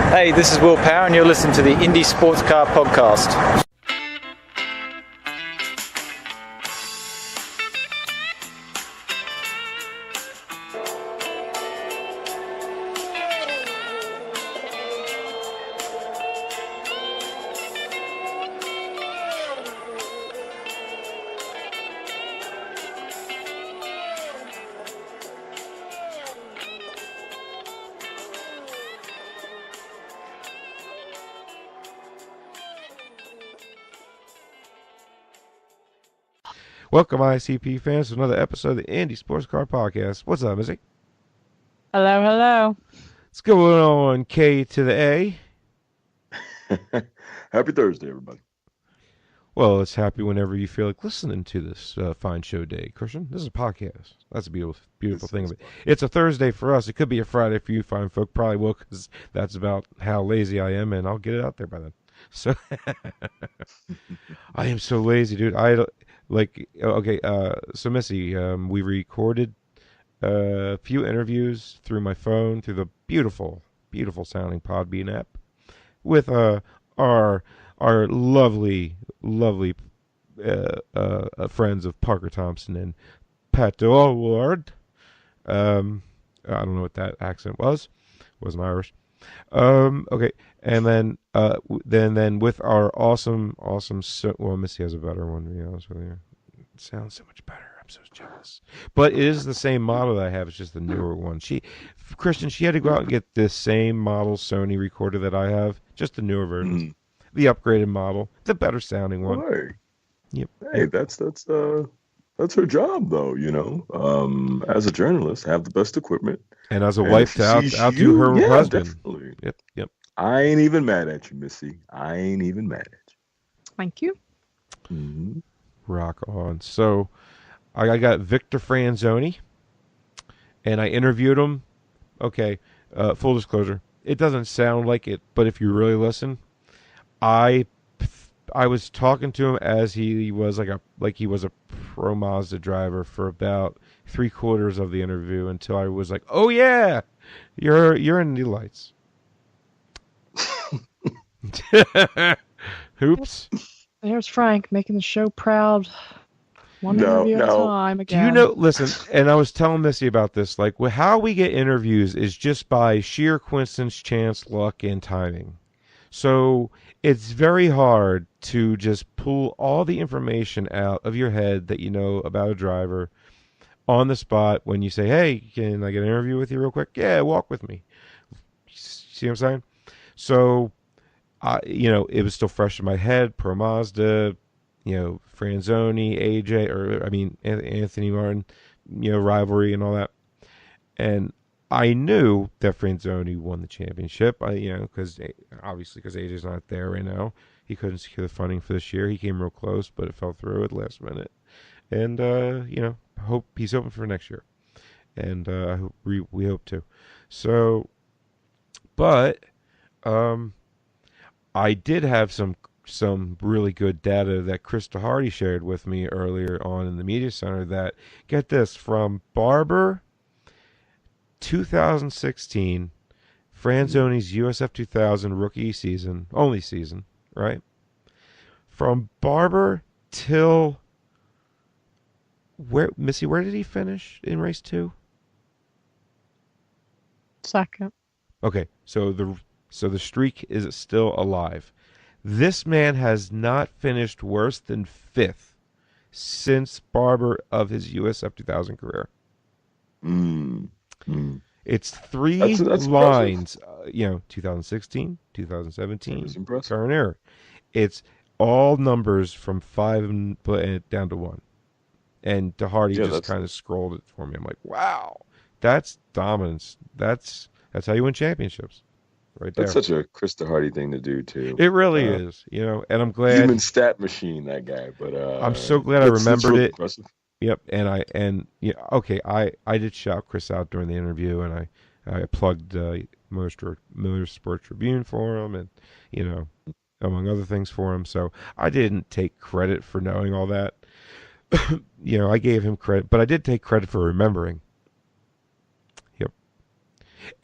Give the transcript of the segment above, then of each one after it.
Hey, this is Will Power, and you're listening to the Indie Sports Car Podcast. Welcome, ICP fans, to another episode of the Indie Sports Car Podcast. What's up, Missy? Hello, hello. What's going on, K to the A? Happy Thursday, everybody. Well, it's happy whenever you feel like listening to this fine show day, Christian. This is a podcast. That's a beautiful thing of it. It's a Thursday for us. It could be a Friday for you fine folk. Probably will, because that's about how lazy I am, and I'll get it out there by then. So, I am so lazy, dude. So Missy, we recorded a few interviews through my phone, through the beautiful sounding Podbean app, with our lovely friends of Parker Thompson and Pat Delaward. I don't know what that accent was. It wasn't Irish. Okay, and then with our awesome. Well, Missy has a better one, to be honest with you. It sounds so much better. I'm so jealous. But it is the same model that I have. It's just the newer one. Christian, she had to go out and get the same model Sony recorder that I have, just the newer version, the upgraded model, the better sounding one. Hey, yep. Hey, that's her job, though. You know, as a journalist, have the best equipment. And as a wife, to outdo her husband. Definitely. Yep. I ain't even mad at you, Missy. I ain't even mad at you. Thank you. Mm-hmm. Rock on. So, I got Victor Franzoni, and I interviewed him. Okay, full disclosure, it doesn't sound like it, but if you really listen, I was talking to him as he was he was a pro Mazda driver for about 3/4 of the interview, until I was like, "Oh yeah, you're in the lights." Oops. There's Frank making the show proud. One interview at a time again. Do you know, listen, and I was telling Missy about this, like how we get interviews is just by sheer coincidence, chance, luck, and timing. So it's very hard to just pull all the information out of your head that you know about a driver on the spot when you say, "Hey, can I get an interview with you real quick?" Yeah, walk with me. See what I'm saying? So, it was still fresh in my head. Pro Mazda, Franzoni, Anthony Martin, rivalry and all that. And I knew that Franzoni won the championship. Because AJ's not there right now. He couldn't secure the funding for this year. He came real close, but it fell through at the last minute. And he's hoping for next year. And we hope to. So, but I did have some really good data that Krista Hardy shared with me earlier on in the media center. That, get this, from Barber 2016, Franzoni's USF 2000 rookie season, only season, right? From Barber till where did he finish in race 2? Second. Okay, so the streak is still alive. This man has not finished worse than 5th since Barber of his USF 2000 career. It's 3 that's lines, 2016, 2017, current era. It's all numbers from 5 and down to 1. And Hardy just kind of scrolled it for me. I'm like, wow, that's dominance. That's how you win championships. Right there. That's such a Krista Hardy thing to do too. It really is, and I'm glad. Human stat machine, that guy. But I'm so glad I remembered it. Impressive. Yep, I did shout Chris out during the interview, and I plugged Motorsport Tribune for him, and among other things for him. So I didn't take credit for knowing all that. I gave him credit, but I did take credit for remembering. Yep.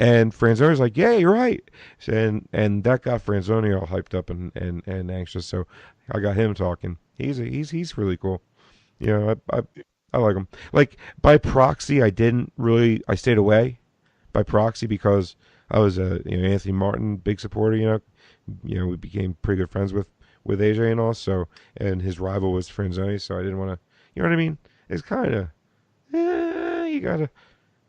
And Franzoni's like, yeah, you're right. And that got Franzoni all hyped up and anxious. So I got him talking. He's really cool. You know, I like him. Like by proxy, I stayed away by proxy because I was a Anthony Martin big supporter. We became pretty good friends with AJ and all. So and his rival was Franzoni, so I didn't want to. You know what I mean? It's kind of you gotta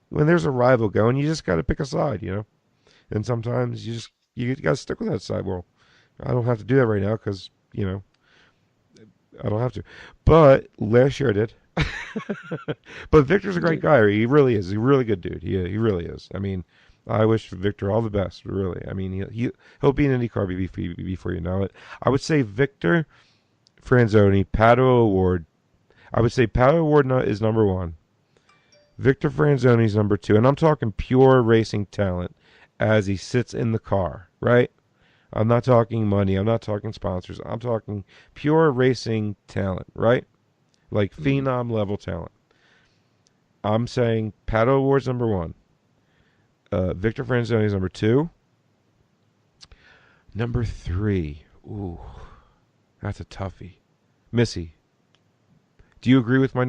when there's a rival going, you just gotta pick a side. And sometimes you gotta stick with that side. Well, I don't have to do that right now because I don't have to. But last year I did. But Victor's a great guy. He really is. He's a really good dude. He really is. I mean, I wish Victor all the best. Really. I mean, he'll be an IndyCar before you know it. I would say Victor Franzoni, Pato O'Ward. I would say Pato O'Ward is number one. Victor Franzoni's number two, and I'm talking pure racing talent as he sits in the car, right? I'm not talking money. I'm not talking sponsors. I'm talking pure racing talent, right? Like phenom level talent. I'm saying Pato O'Ward's number one. Victor Franzoni's number two. Number three. Ooh, that's a toughie. Missy, do you agree with my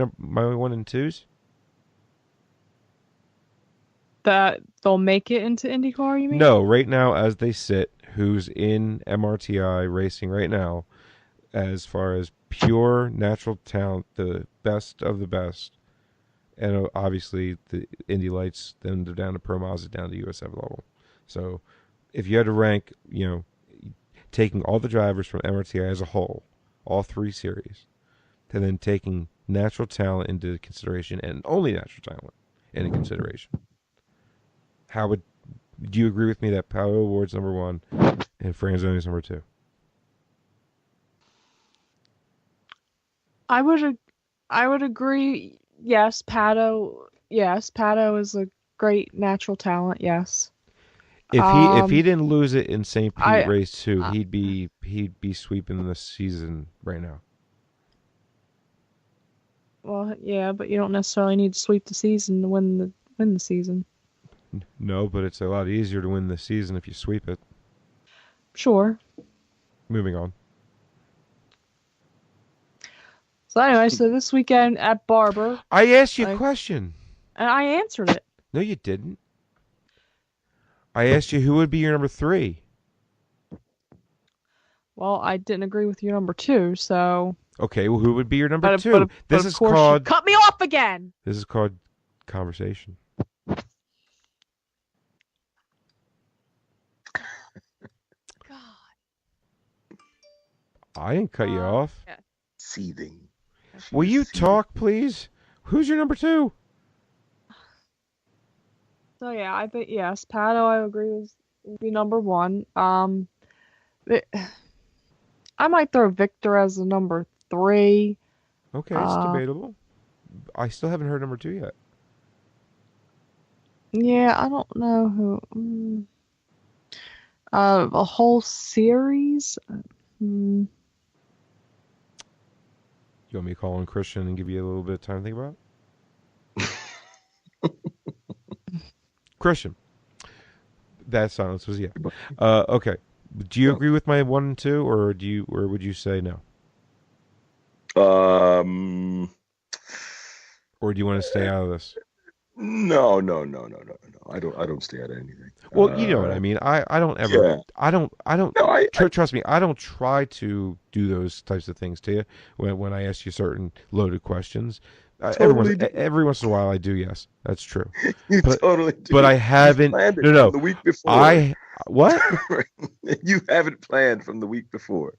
one and twos? That they'll make it into IndyCar, you mean? No, right now as they sit, who's in MRTI racing right now, as far as pure natural talent, the best of the best, and obviously the Indy Lights, then they're down to Pro Mazda, down to USF level. So if you had to rank, taking all the drivers from MRTI as a whole, all three series, and then taking natural talent into consideration, and only natural talent into consideration, do you agree with me that Pato O'Ward's number one and Franzoni's number two? I would agree. Yes, Pato. Yes, Pato is a great natural talent. Yes. If he didn't lose it in St. Pete I- race 2, he'd be sweeping the season right now. Well, yeah, but you don't necessarily need to sweep the season to win the season. No, but it's a lot easier to win the season if you sweep it. Sure. Moving on. So anyway, so this weekend at Barber, I asked you a question. and I answered it. No, you didn't. I asked you who would be your number 3. Well, I didn't agree with your number 2, so. Okay, well, who would be your number But 2? of This is course you called cut me off again. This is called conversation. God. I didn't cut you off. Yeah. Seething. Will you Seething. talk, please? Who's your number 2? So yeah, I think yes, Pato. I agree would be number 1. I might throw Victor as a number 3. Okay, it's debatable. I still haven't heard number 2 yet. Yeah, I don't know who. A whole series. You want me to call on Christian and give you a little bit of time to think about it? Christian. That silence was yeah. Okay. Do you agree with my 1 and 2, or would you say no? Or do you want to stay out of this? No. I don't stay out of anything. Well, you know what I mean. I don't ever. Yeah. I don't. No, Trust me. I don't try to do those types of things to you when I ask you certain loaded questions. Totally Every once in a while, I do. Yes, that's true. You But- totally do. But I You haven't. planned it No. from the week before. What? You haven't planned from the week before.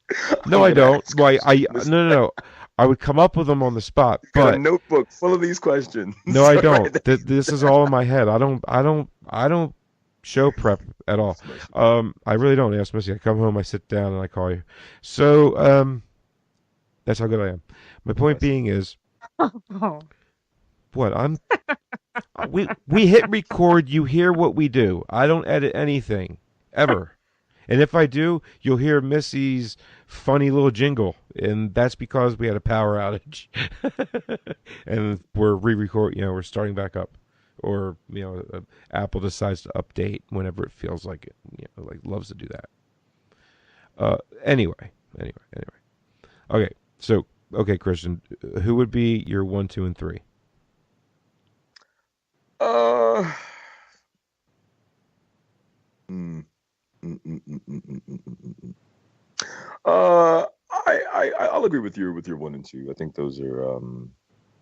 No, I'm I gonna don't. ask Well, questions. no. I would come up with them on the spot, Got a but notebook full of these questions. no, I Right don't. there. This is all in my head. I don't show prep at all. I really don't. Ask Missy. I come home, I sit down, and I call you. So, that's how good I am. My point being is, what we hit record. You hear what we do. I don't edit anything ever. And if I do, you'll hear Missy's funny little jingle, and that's because we had a power outage, and we're re-record. We're starting back up. or Apple decides to update whenever it feels like it. Like loves to do that. Anyway. Okay, so Christian, who would be your 1, 2, and 3? Uh, mm, mm, mm, mm, mm, mm, mm, mm, mm. I'll agree with your 1 and 2. I think those are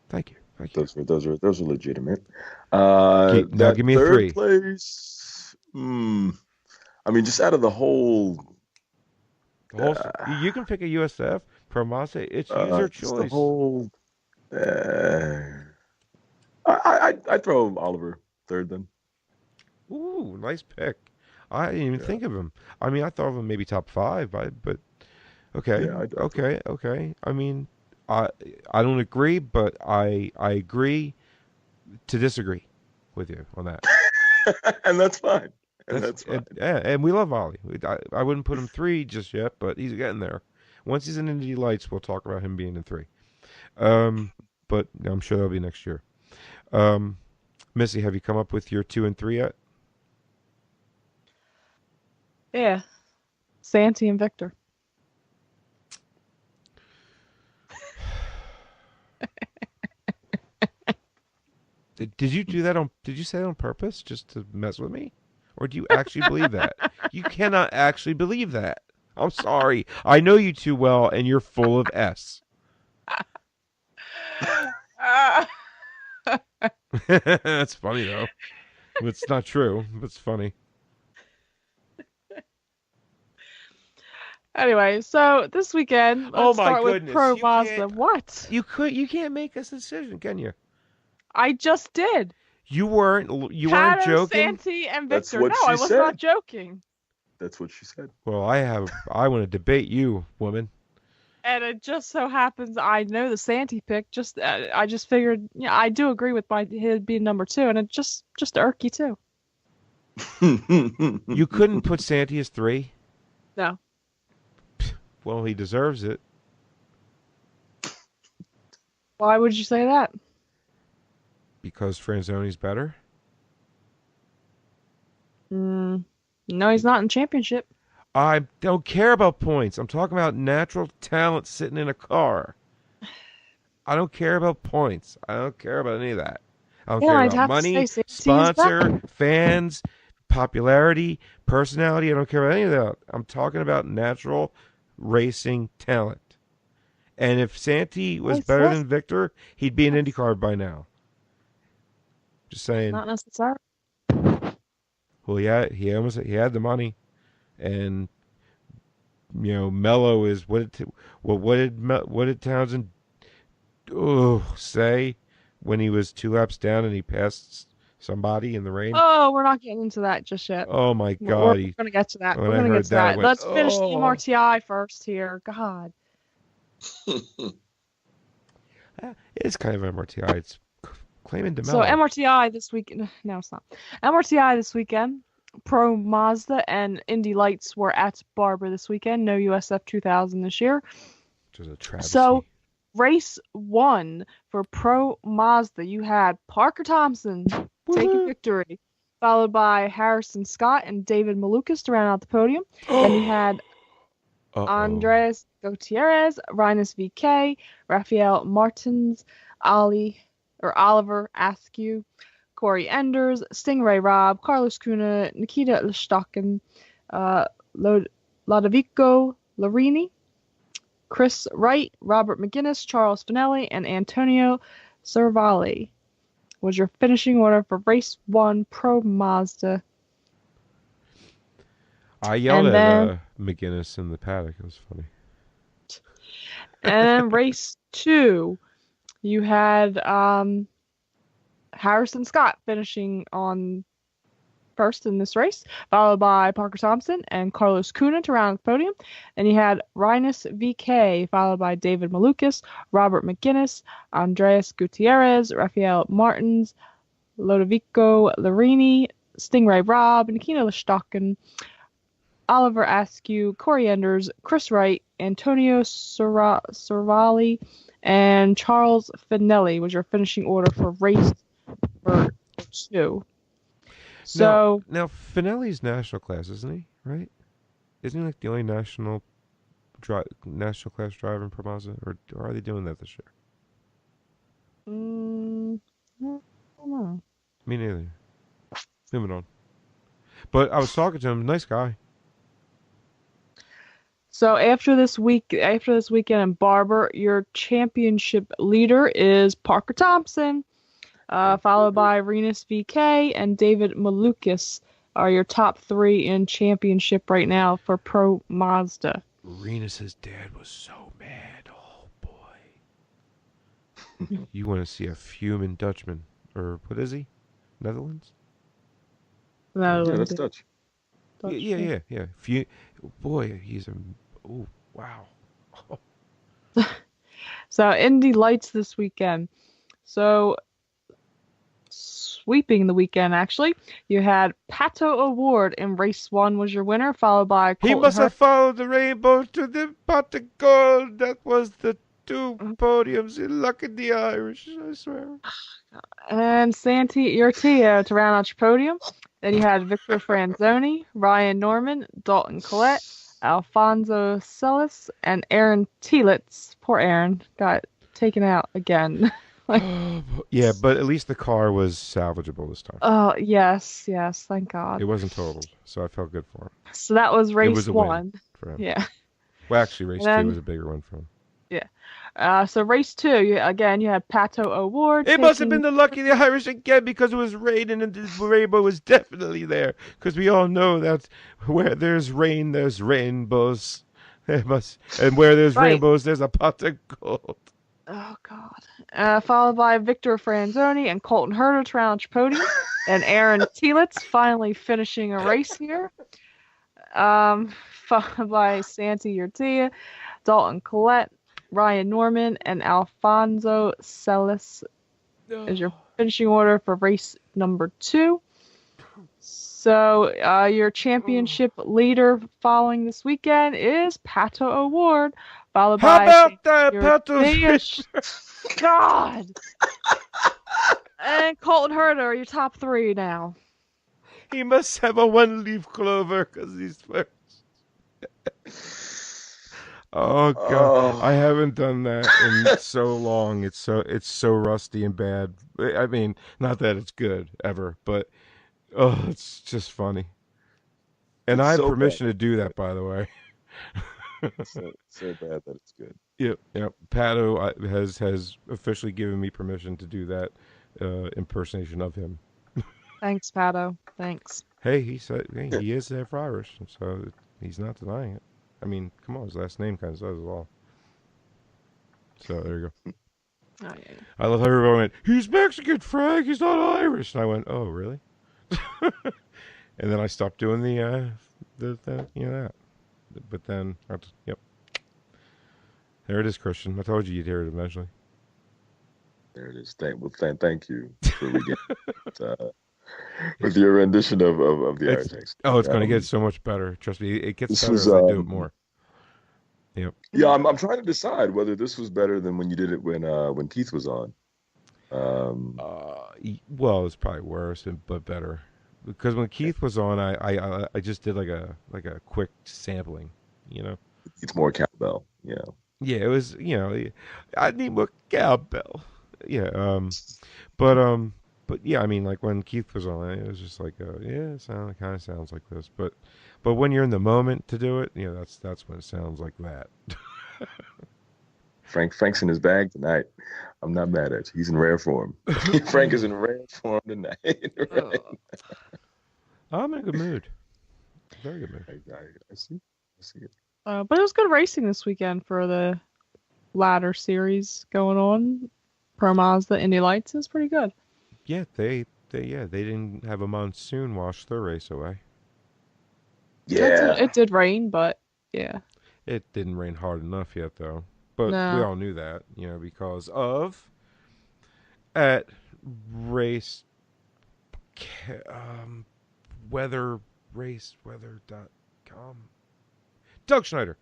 Thank you. those are legitimate. Now That give me a third 3. place. I mean, just out of the whole. You can pick a USF, Pro Mazda. It's user Just choice. the whole. I throw Oliver third then. Ooh, nice pick. I didn't even think of him. I mean, I thought of him maybe top 5, but okay, Yeah, okay. I mean, I don't agree, but I agree to disagree with you on that. And that's fine. That's fine. And we love Ollie. I wouldn't put him 3 just yet, but he's getting there. Once he's in Indy Lights, we'll talk about him being in 3. But I'm sure that'll be next year. Missy, have you come up with your 2 and 3 yet? Yeah. Santi and Victor. Did you do that did you say that on purpose just to mess with me? Or do you actually believe that? You cannot actually believe that. I'm sorry. I know you too well, and you're full of S. That's funny, though. It's not true. It's funny. Anyway, so this weekend, Oh let's my start goodness, with Pro you Mazda. can't- What? You can't make this decision, can you? I just did. You weren't Pato, joking? Santi, and That's Victor. what No, she I was said. not joking. That's what she said. Well, I want to debate you, woman. And it just so happens I know the Santi pick. I just figured, I do agree with his being number 2, and it just irk you too. You couldn't put Santi as 3? No. Well, he deserves it. Why would you say that? Because Franzoni's better? No, he's not in championship. I don't care about points. I'm talking about natural talent sitting in a car. I don't care about points. I don't care about any of that. I don't care I'd about have to money, say Santi is sponsor, fans, popularity, personality. I don't care about any of that. I'm talking about natural racing talent. And if Santi was better than Victor, he'd be an IndyCar by now. Just saying. Not necessarily. Well, yeah, he had the money, and Mello is what did Townsend say when he was 2 laps down and he passed somebody in the rain? Oh, we're not getting into that just yet. Oh my God! We're going to get to that. when We're I going to heard get to that, I that. went, Let's finish the "Oh." MRTI first here. God. It's kind of MRTI. It's claiming DeMello. So MRTI this weekend. No, it's not. MRTI this weekend. Pro Mazda and Indy Lights were at Barber this weekend. No USF 2000 this year. Which is a travesty. So race 1 for Pro Mazda, you had Parker Thompson taking victory, followed by Harrison Scott and David Malukas to round out the podium. Then you had Andres Gutierrez, Rinus VK, Rafael Martins, Oliver Askew, Corey Enders, Stingray Robb, Carlos Cunha, Nikita Lishtokin, Lodovico Larini, Chris Wright, Robert McGinnis, Charles Finelli, and Antonio Cervali was your finishing order for race 1 Pro Mazda. I yelled at McGinnis in the paddock. It was funny. And then race 2, you had Harrison Scott finishing on first in this race, followed by Parker Thompson and Carlos Cunha to round the podium. And you had Rinus VK, followed by David Malukas, Robert McGinnis, Andreas Gutierrez, Rafael Martins, Lodovico Larini, Stingray Robb, Nikita Lishtokin, Oliver Askew, Corey Enders, Chris Wright, Antonio Cervali, and Charles Finelli was your finishing order for race 2. So now Finelli's national class, isn't he? Right? Isn't he like the only national class driver in Pro Mazda, or are they doing that this year? I don't know. Me neither. Moving on. But I was talking to him. Nice guy. So after this weekend in Barber, your championship leader is Parker Thompson, followed by Renus VK and David Malukas are your top 3 in championship right now for Pro Mazda. Renus's dad was so mad. Oh boy. You want to see a fuming Dutchman, or what is he? Netherlands? No, Yeah, that's Dutch. Yeah. Boy, he's a. Oh wow. So Indy Lights this weekend. So sweeping the weekend, actually, you had Pato O'Ward in race 1 was your winner, followed by He Colton must have followed the rainbow to the pot of gold. That was the 2 podiums in luck in the Irish, I swear. and Santi Urtia to round out your podium. Then you had Victor Franzoni, Ryan Norman, Dalton Collette, Alfonso Celis, and Aaron Tielitz. Poor Aaron got taken out again. Yeah, but at least the car was salvageable this time. Oh, yes, thank God. It wasn't totaled, so I felt good for him. So that was race was a 1. win for him. Yeah. Well, actually, race And 2 was a bigger one for him. So race 2, you had Pato O'Ward. It must have been the lucky of the Irish again, because it was raining and the rainbow was definitely there. Because we all know that where there's rain, there's rainbows. And where there's Right. rainbows, there's a pot of gold. Oh, God. Followed by Victor Franzoni and Colton Herter to round your podium. And Aaron Tielitz finally finishing a race here. Followed by Santi Urtia, Dalton Collette, Ryan Norman, and Alfonso Celis is your finishing order for race number 2. So your championship leader following this weekend is Pato O'Ward, followed How by about that, your Pato? God. And Colton Herter are your top 3 now. He must have a 1-leaf clover because he's first. Oh God, I haven't done that in so long. It's so rusty and bad. I mean, not that it's good ever, but it's just funny. And I have so permission to do that, by the way. so bad that it's good. Yep. Pato has officially given me permission to do that impersonation of him. Thanks, Pato. Thanks. Hey, he said he is half Irish, so he's not denying it. I mean, come on, his last name kind of says it all. So there you go. Oh, yeah. I love how everyone went, he's Mexican, Frank, he's not Irish. And I went, oh, really? And then I stopped doing the that. But then, yep. There it is, Christian. I told you you'd hear it eventually. There it is. Thank you for with your rendition of the Irish accent. Oh, it's going to get so much better. Trust me, it gets better as I do it more. Yep. Yeah, I'm trying to decide whether this was better than when you did it when Keith was on. Well, it's probably worse, but better. Because when Keith was on, I just did like a quick sampling, It's more cowbell, Yeah, it was, I need more cowbell. Yeah, but yeah, I mean, like when Keith was on, it was just like, it kind of sounds like this. But when you're in the moment to do it, that's when it sounds like that. Frank's in his bag tonight. I'm not mad at you. He's in rare form. Frank is in rare form tonight. Right? I'm in a good mood. Very good mood. I see it. But it was good racing this weekend for the ladder series going on. Pro Mazda Indy Lights is pretty good. Yeah, they didn't have a monsoon wash their race away. Yeah. It did rain, but yeah. It didn't rain hard enough yet, though. But No. we all knew that, because of at race weather.com. Doug Schneider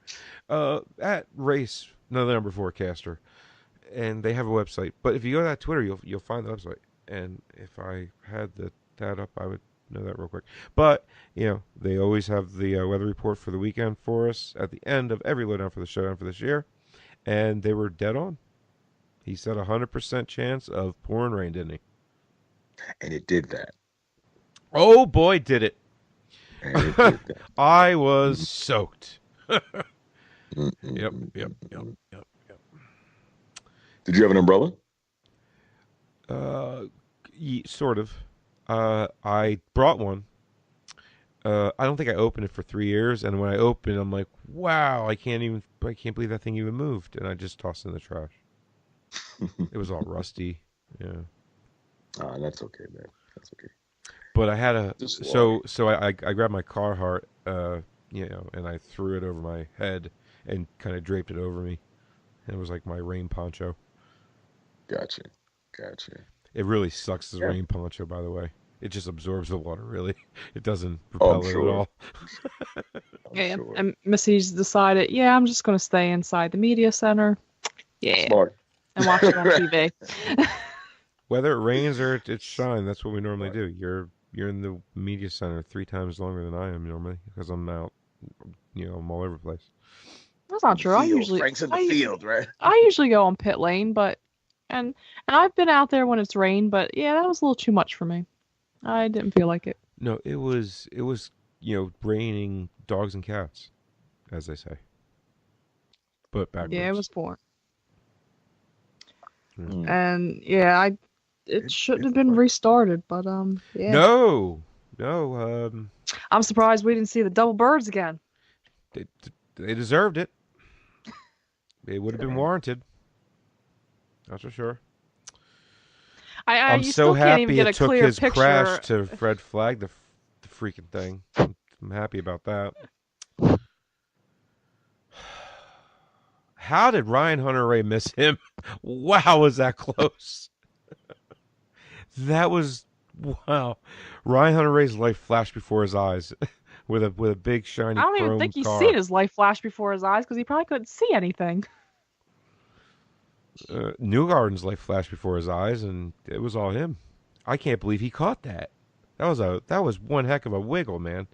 at race, another number forecaster, and they have a website. But if you go to that Twitter, you'll find the website. And if I had that up, I would know that real quick. But, they always have the weather report for the weekend for us at the end of every lowdown for the showdown for this year. And they were dead on. He said 100% chance of pouring rain, didn't he? And it did that. Oh, boy, did it. And it did that. I was soaked. Mm-mm. Yep. Did you have an umbrella? Sort of. I brought one. I don't think I opened it for 3 years, and when I opened it, I'm like, wow, I can't believe that thing even moved, and I just tossed it in the trash. It was all rusty. Yeah. That's okay, man. That's okay. But I had Just so I grabbed my Carhartt, and I threw it over my head and kind of draped it over me. And it was like my rain poncho. Gotcha. It really sucks as Yeah. rain poncho, by the way. It just absorbs the water, really. It doesn't Oh, I'm propel it sure. at all. Yeah, Sure. and Missy's decided, I'm just going to stay inside the media center. Yeah, Smart. and watch it on TV. Whether it rains or it's shine, that's what we normally do. You're in the media center 3 times longer than I am normally because I'm out, I'm all over the place. That's not true. Frank's in the field, right? I usually go on pit lane, but and I've been out there when it's rained, but yeah, that was a little too much for me. I didn't feel like it. No, it was raining dogs and cats, as they say. But backwards. Yeah, it was boring. Mm. And yeah, it shouldn't have been restarted, but yeah. No. I'm surprised we didn't see the double birds again. They deserved it. It would have been warranted. That's for sure. I'm you so still can't even happy get it a took clear his picture. crash to red flag the freaking thing. I'm happy about that. How did Ryan Hunter-Reay miss him? Wow, was that close? That was wow. Ryan Hunter-Reay's life flashed before his eyes with a big shiny I don't even chrome think he's car. seen his life flash before his eyes because he probably couldn't see anything. Newgarden's life flashed before his eyes, and it was all him. I can't believe he caught that. That was one heck of a wiggle, man.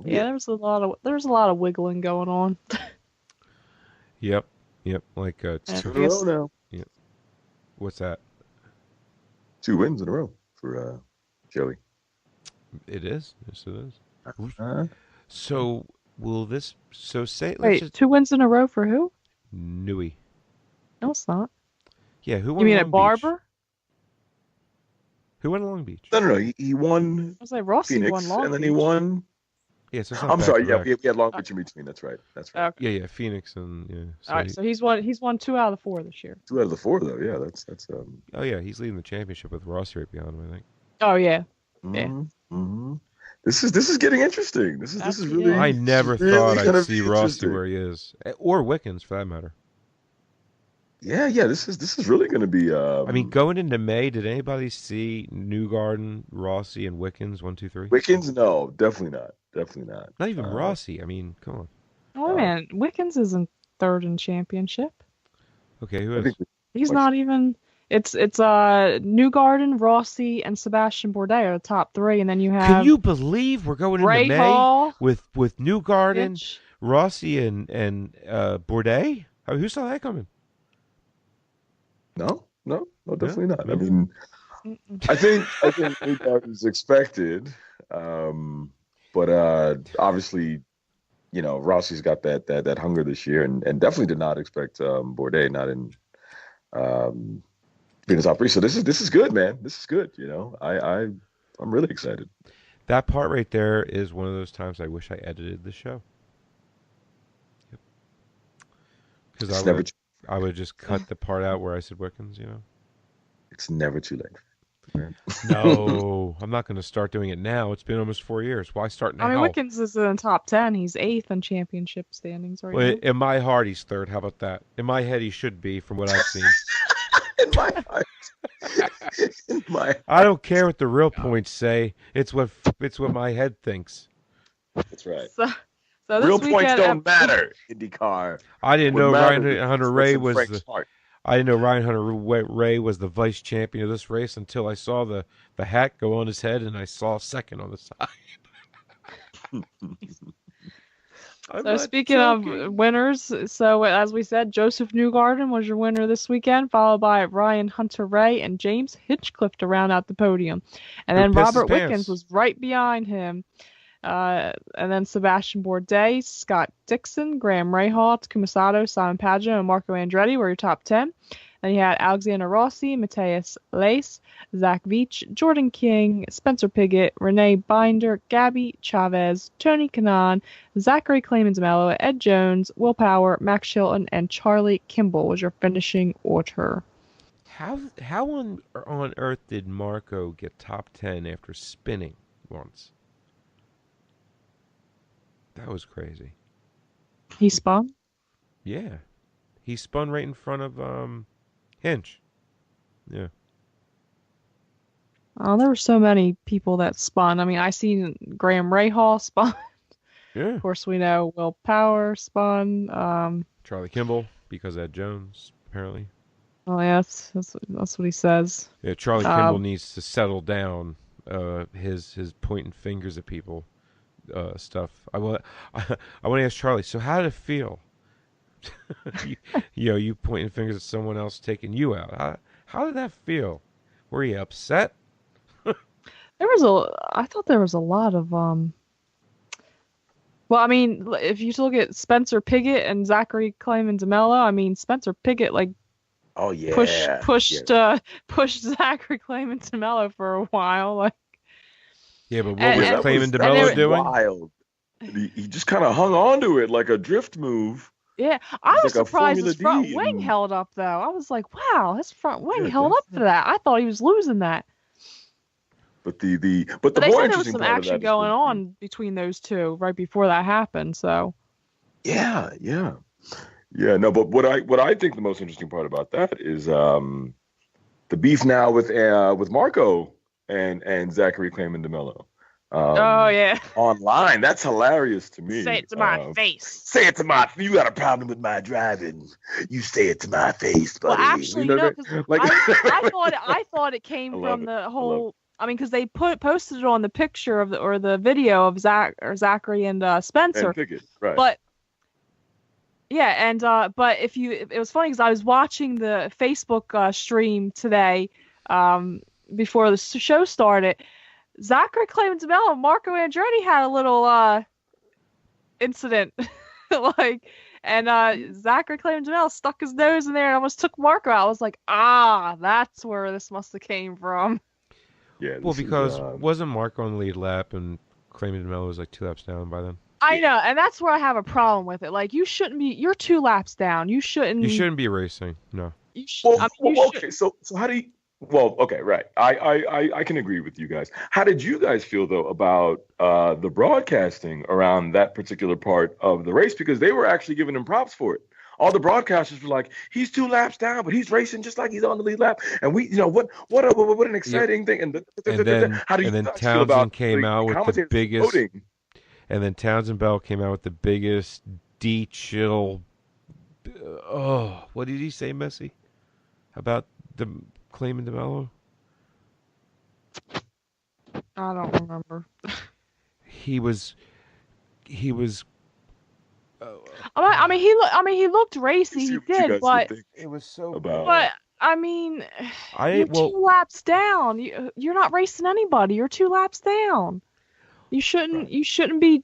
Yeah, there was a lot of wiggling going on. Yep. Like Yeah. Two in a row now. what's that? 2 wins in a row for Joey. It is. Yes, it is. Uh-huh. So will this? So say let's Wait, just 2 wins in a row for who? Newey. No, it's not. Yeah, who won? You mean Long at Barber? Beach? Who won Long Beach? No. He won I was like, Rossi Phoenix, won Long and then Beach. he won. Yeah, so it's not I'm sorry. Yeah, back-to-back. we had Long Beach in between. That's right. Okay. Yeah, Phoenix and yeah. So All right, so he's won 2 out of the 4 this year. 2 out of the 4 though. Yeah, that's oh yeah, he's leading the championship with Rossi right behind him, I think. Oh yeah. Mm-hmm. This is getting interesting. This is really. I never really thought gonna I'd see be Rossi interesting. where he is, or Wickens for that matter. Yeah. This is really going to be. I mean, going into May, did anybody see Newgarden, Rossi, and Wickens 1, 2, 3? Wickens, no, definitely not. Definitely not. Not even Rossi. I mean, come on. Oh man, Wickens isn't third in championship. Okay, who I is? think He's What? not even. It's Newgarden, Rossi, and Sebastian Bourdais are the top 3, and then you have Can you believe we're going into Ray May Hall, with Newgarden, Fitch. Rossi, and Bourdais? I mean, who saw that coming? no, definitely not. I mean, Mm-mm. I think Newgarden is expected, but obviously, Rossi's got that hunger this year, and definitely did not expect Bourdais not in being the top 3. So this is good, man. This is good. I'm really excited. That part right there is one of those times I wish I edited the show. Yep. It's Because never I would just cut the part out where I said Wickens, it's never too late. No, I'm not going to start doing it now. It's been almost 4 years. Why start now? I mean, Wickens is in the top 10. He's 8th in championship standings right Well, now. in my heart, he's third. How about that? In my head, he should be, from what I've seen. In my heart. In my I don't care what the real points say. It's what my head thinks. That's right. So this Real weekend, points don't matter, IndyCar. I didn't What know matters Ryan is Hunter-Reay what's in was Frank's the. heart. I didn't know Ryan Hunter-Ray was the vice champion of this race until I saw the hat go on his head and I saw second on the side. So speaking of winners, so as we said, Joseph Newgarden was your winner this weekend, followed by Ryan Hunter-Ray and James Hinchcliffe to round out the podium. And then Robert Wickens was right behind him. And then Sebastian Bourdais, Scott Dixon, Graham Rahal, Takuma Sato, Simon Pageant, and Marco Andretti were your top 10. Then you had Alexander Rossi, Matthias Lace, Zach Veach, Jordan King, Spencer Pigot, Renee Binder, Gabby Chavez, Tony Kanaan, Zachary Clemens-Mello, Ed Jones, Will Power, Max Chilton, and Charlie Kimball was your finishing order. How on earth did Marco get top 10 after spinning once? That was crazy. He spun? Yeah. He spun right in front of Hinch. Yeah. Oh, there were so many people that spun. I mean, I seen Graham Rahal spun. Yeah. Of course, we know Will Power spun. Charlie Kimball, because Ed Jones, apparently. Oh, yes, that's what he says. Yeah, Charlie Kimball needs to settle down his pointing fingers at people stuff. I want to ask Charlie, so how did it feel? you pointing fingers at someone else taking you out. How did that feel? Were you upset? I thought there was a lot of well, I mean, if you look at Spencer Pigot and Zachary Clemens-Mello, I mean, Spencer Pigot oh yeah pushed Zachary Clemens-Mello for a while, like. Yeah, but what was Clemens-Mello doing? Wild. He just kind of hung on to it like a drift move. Yeah, I was like surprised his front wing held up, though. I was like, wow, his front wing held up for that. I thought he was losing that. But the they more said there was interesting some part action of that going on between those two right before that happened, so. Yeah. No, but what I think the most interesting part about that is the beef now with Marco and Zachary Clemens-Mello. Oh yeah. Online, that's hilarious to me. Say it to my face. Say it to my. You got a problem with my driving? You say it to my face, buddy. Well, actually, I thought it came from the whole. I mean, because they posted it on the picture of the video of Zachary and Spencer. And Pickett, right? But yeah, and but it was funny because I was watching the Facebook stream today, before the show started. Zachary Clemens-Mello and Marco Andretti had a little incident, and Zachary Clemens-Mello stuck his nose in there and almost took Marco out. I was like, that's where this must have came from. Yeah. Well, because wasn't Marco on the lead lap and Clemens-Mello was like 2 laps down by then? I know, and that's where I have a problem with it. Like, you shouldn't be. You're 2 laps down. You shouldn't. You shouldn't be racing. No. You should. Okay. So how do you? Well, okay, right. I can agree with you guys. How did you guys feel though about the broadcasting around that particular part of the race? Because they were actually giving him props for it. All the broadcasters were like, "He's 2 laps down, but he's racing just like he's on the lead lap." And we, what an exciting thing. And then, how do you Townsend feel about came out with the biggest. Voting? And then Townsend Bell came out with the biggest chill. Oh, what did he say, Messi? About the Clemens-Mello? I don't remember. He was. I mean, he looked racy. He did, but it was so. But I mean, you're 2 laps down. You're not racing anybody. You're 2 laps down. You shouldn't be.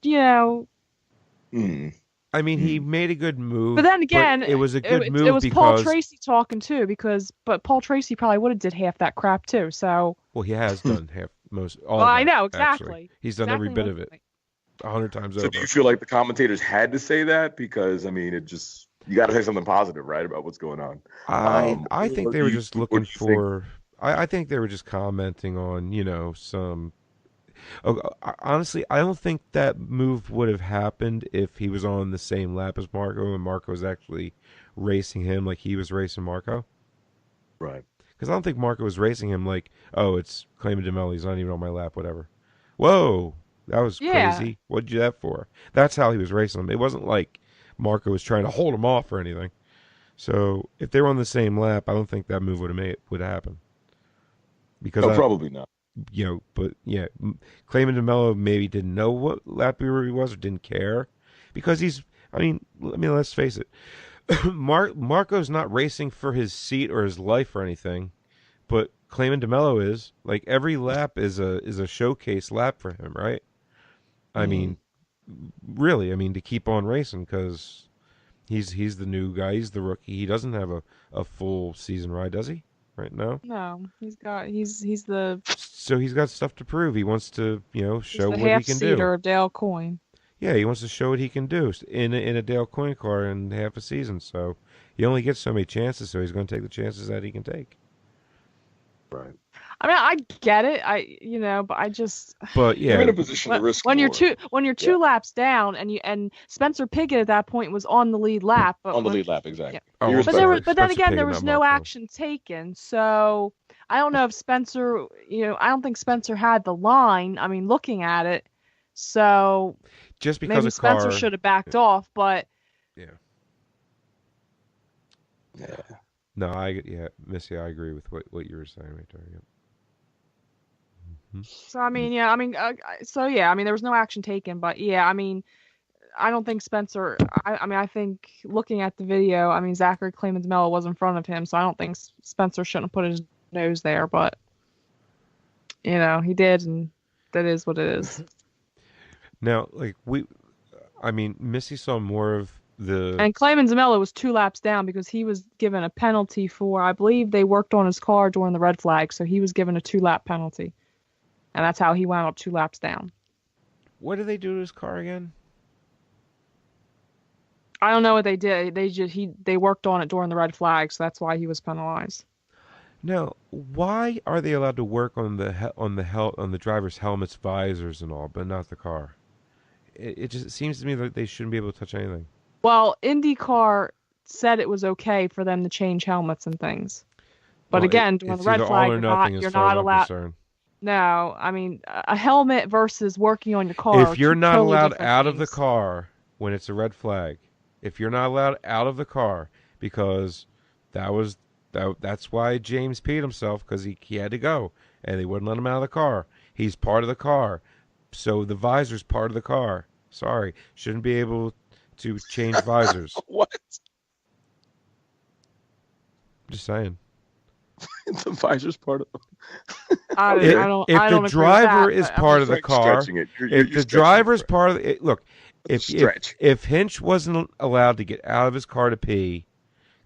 I mean, he made a good move. But then again, it was a good move. It was because Paul Tracy talking too, but Paul Tracy probably would have did half that crap too. So. Well, he has done all. Well, of I know that, exactly. Actually. He's done every bit of it, 100 times over. So, do you feel like the commentators had to say that because I mean, you got to say something positive, right, about what's going on? I think they were just looking for. I think they were just commenting on some. Honestly, I don't think that move would have happened if he was on the same lap as Marco and Marco was actually racing him like he was racing Marco. Right. Because I don't think Marco was racing him like, oh, it's Clemens-Mello, he's not even on my lap, whatever. Whoa, that was crazy. What'd you do that for? That's how he was racing him. It wasn't like Marco was trying to hold him off or anything. So if they were on the same lap, I don't think that move would happen. Because No, probably not. but yeah, Clayman DeMello maybe didn't know what lap he was or didn't care, because let's face it, Marco's not racing for his seat or his life or anything, but Clayman DeMello is. Like, every lap is a showcase lap for him, right? I mean, really, to keep on racing, because he's the new guy, he's the rookie. He doesn't have a full season ride, does he? Right now? No, he's the So he's got stuff to prove. He wants to, show what he can do. half-seater of Dale Coyne. Yeah, he wants to show what he can do in a Dale Coyne car in half a season. So he only gets so many chances, so he's going to take the chances that he can take. Right. I mean, I get it. But I just. But yeah, you're in a position to risk when more. you're two laps down, and Spencer Pigot at that point was on the lead lap. But on the lead lap, exactly. Yeah. Oh, But then again, Pigot, there was not no Marco. action taken. So I don't know if Spencer. I don't think Spencer had the line. I mean, looking at it, so just because maybe a car, Spencer should have backed off. But yeah. Yeah. No, Missy, I agree with what you were saying right there. Yep. so I mean, yeah, I mean, there was no action taken. But yeah, I mean, I don't think Spencer. I think looking at the video, I mean, Zachary Clayman DeMello was in front of him, so I don't think Spencer shouldn't have put his nose there. But he did, and that is what it is. Now, Missy saw more of the. And Clayman DeMello was 2 laps down because he was given a penalty for, I believe they worked on his car during the red flag, so he was given a 2-lap penalty, and that's how he wound up 2 laps down. What did they do to his car again? I don't know what they did. They worked on it during the red flag, so that's why he was penalized. Now, why are they allowed to work on the driver's helmets, visors, and all, but not the car? It just seems to me that they shouldn't be able to touch anything. Well, IndyCar said it was okay for them to change helmets and things, but again, during the red flag, you're not allowed. No, I mean, a helmet versus working on your car. If you're not totally allowed out of the things. car when it's a red flag, if you're not allowed out of the car, because that's why James peed himself, because he had to go and they wouldn't let him out of the car. He's part of the car, so the visor's part of the car. Sorry, shouldn't be able to change visors. What? Just saying. The visor's part of. If the driver is part of the car, if the driver's part of it, look, if Hinch wasn't allowed to get out of his car to pee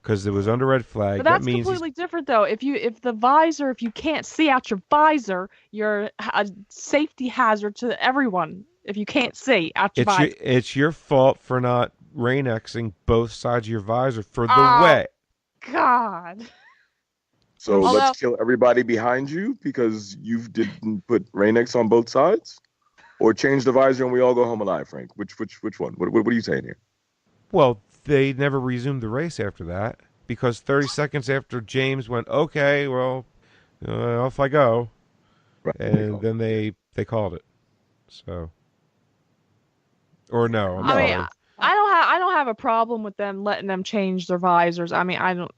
because it was under red flag, but that's that means completely different, though. If you can't see out your visor, you're a safety hazard to everyone. If you can't see out your visor, it's your fault for not rain-Xing both sides of your visor for the wet. God. So let's kill everybody behind you because you didn't put Rain-X on both sides, or change the visor and we all go home alive, Frank. Which one? What are you saying here? Well, they never resumed the race after that, because 30 seconds after James went, okay, well, off I go, Right. and then they called it. So, or no, I'm sorry. I don't have a problem with them letting them change their visors. I mean, I don't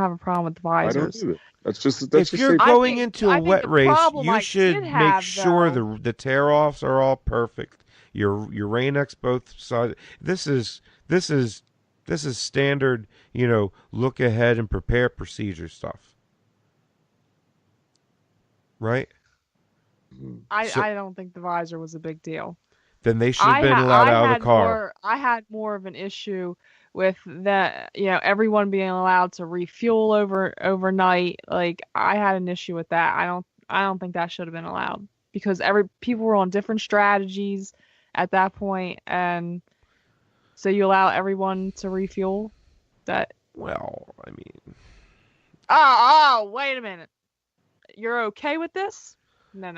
have a problem with the visors. I don't either. That's if you're going into a wet race, you should make sure though, the tear-offs are all perfect. Your Rain-X both sides. This is standard, look ahead and prepare procedure stuff. Right? I don't think the visor was a big deal. Then they should have been allowed out of the car. I had more of an issue with that, everyone being allowed to refuel overnight. Like, I had an issue with that. I don't think that should have been allowed, because people were on different strategies at that point, and so you allow everyone to refuel. That. Well, I mean. Oh, wait a minute. You're okay with this? No.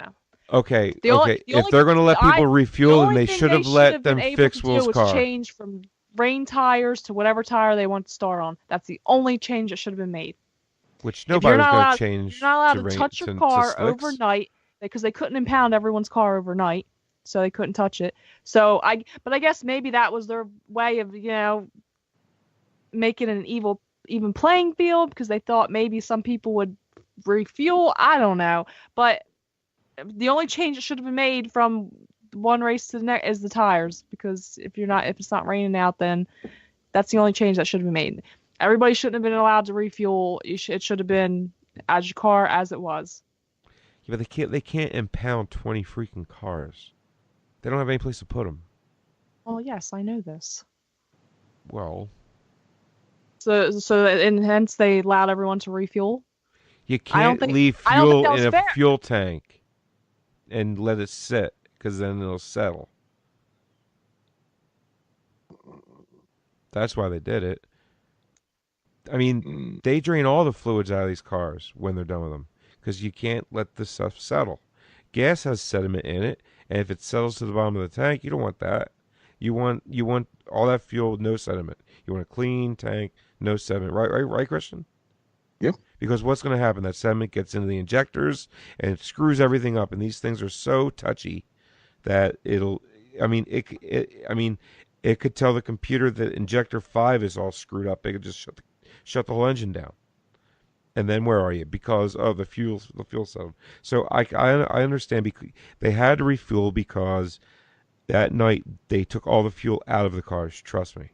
Okay. If they're going to let people refuel, then they should have let them fix Will's car. Change from rain tires to whatever tire they want to start on. That's the only change that should have been made. Which nobody's going to change. You're not allowed to touch your car overnight, because they couldn't impound everyone's car overnight, so they couldn't touch it. But I guess maybe that was their way of, making an even playing field because they thought maybe some people would refuel. I don't know, but the only change that should have been made from one race to the next is the tires, because if it's not raining out, then that's the only change that should have been made. Everybody shouldn't have been allowed to refuel. It should have been as your car as it was. Yeah, but they can't impound 20 freaking cars. They don't have any place to put them. Well, yes, I know this. Well, And hence they allowed everyone to refuel. you can't leave fuel in a fuel tank and let it sit, because then it'll settle. That's why they did it. I mean, they drain all the fluids out of these cars when they're done with them, because you can't let this stuff settle. Gas has sediment in it, and if it settles to the bottom of the tank, you don't want that. You want all that fuel with no sediment. You want a clean tank, no sediment. Right, Christian? Yep. Because what's going to happen? That sediment gets into the injectors and it screws everything up. And these things are so touchy that it could tell the computer that injector 5 is all screwed up. It could just shut the whole engine down. And then where are you? Because of the fuel cell. So I understand, they had to refuel because that night they took all the fuel out of the cars. Trust me.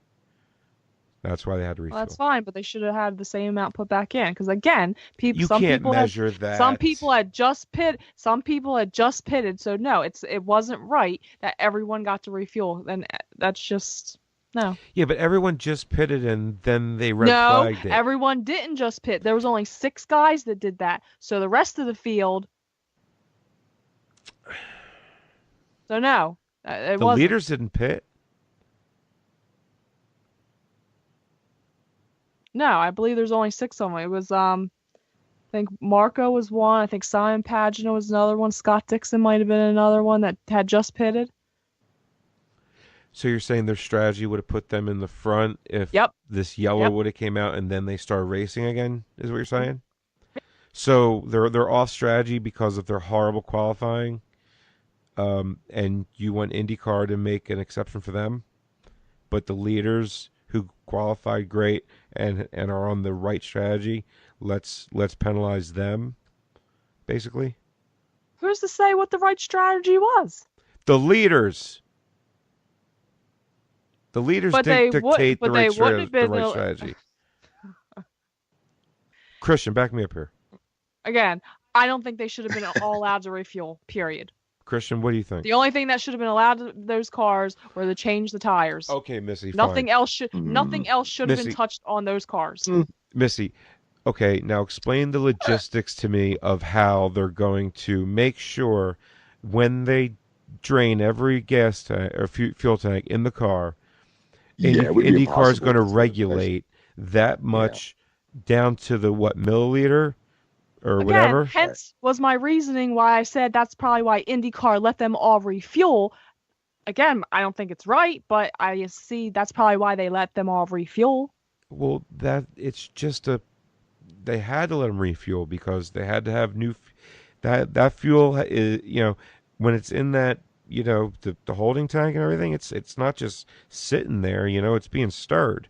That's why they had to refuel. Well, that's fine, but they should have had the same amount put back in. Because again, you can't measure that. Some people had just pitted. So no, it wasn't right that everyone got to refuel. And that's just no. Yeah, but everyone just pitted and then they red flagged it. No, everyone didn't just pit. There was only 6 guys that did that. So the rest of the field. So no, it wasn't. The leaders didn't pit. No, I believe there's only 6 of them. It was, I think Marco was one. I think Simon Pagino was another one. Scott Dixon might have been another one that had just pitted. So you're saying their strategy would have put them in the front if this yellow would have came out and then they start racing again, is what you're saying? So they're off strategy because of their horrible qualifying, and you want IndyCar to make an exception for them, but the leaders who qualified great and are on the right strategy, let's penalize them, basically. Who's to say what the right strategy was? The leaders. The leaders dictate the right strategy. Christian, back me up here. Again, I don't think they should have been all allowed to refuel, period. Christian, what do you think? The only thing that should have been allowed to those cars were to change the tires. Okay, Missy. Nothing else should have been touched on those cars. Missy, okay, now explain the logistics to me of how they're going to make sure when they drain every gas tank or fuel tank in the car, IndyCar is going to regulate that much down to the milliliter or whatever. Hence was my reasoning why I said that's probably why IndyCar let them all refuel. Again, I don't think it's right, but I see that's probably why they let them all refuel. Well, it's just they had to let them refuel because they had to have that fuel is, when it's in that, the holding tank and everything, it's not just sitting there, it's being stirred.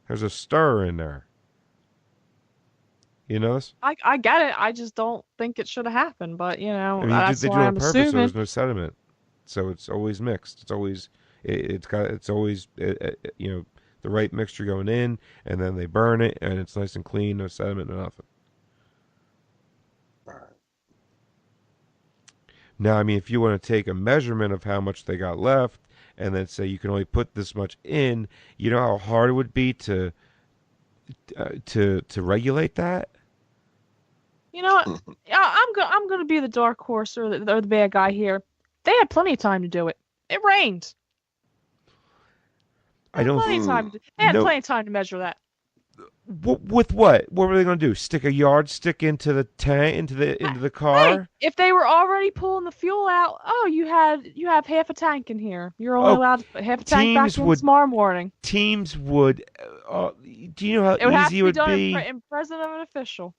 There's a stir in there. You know this? I get it. I just don't think it should have happened. But that's why I'm purpose, assuming. So there's no sediment, so it's always mixed. It's always the right mixture going in, and then they burn it, and it's nice and clean, no sediment, no nothing. Now, if you want to take a measurement of how much they got left, and then say you can only put this much in, you know how hard it would be to regulate that. You know what? I'm gonna be the dark horse or the bad guy here. They had plenty of time to do it. It rained. They had plenty of time to measure that. With what? What were they going to do? Stick a yardstick into the tank, into the car? Hey, if they were already pulling the fuel out, you have half a tank in here. You're only allowed to put half a tank back in tomorrow morning. Teams would. Do you know how easy it would be? In presence of an official.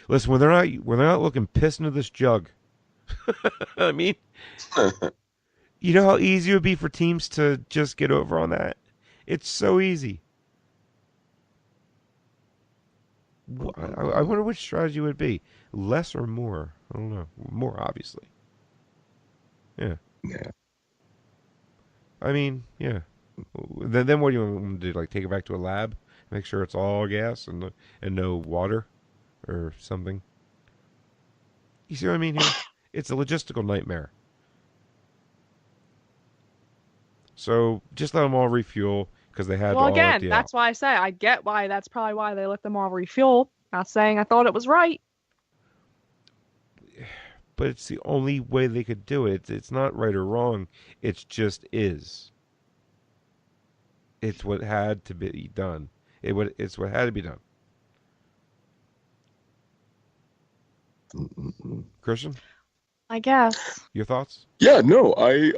Listen, when they're not looking pissed into this jug. You know how easy it would be for teams to just get over on that? It's so easy. I wonder which strategy would be less or more. I don't know. More, obviously. Yeah. Yeah. I mean, yeah. Then what do you want them to do? Like take it back to a lab, make sure it's all gas and no water or something. You see what I mean here? It's a logistical nightmare. So just let them all refuel because they had Well, all again, empty out. that's why I say I get why. That's probably why they let them all refuel. Not saying I thought it was right. But it's the only way they could do it. It's not right or wrong. It just is. It's what had to be done. It's what had to be done. Christian, I guess. your thoughts? Yeah, no, I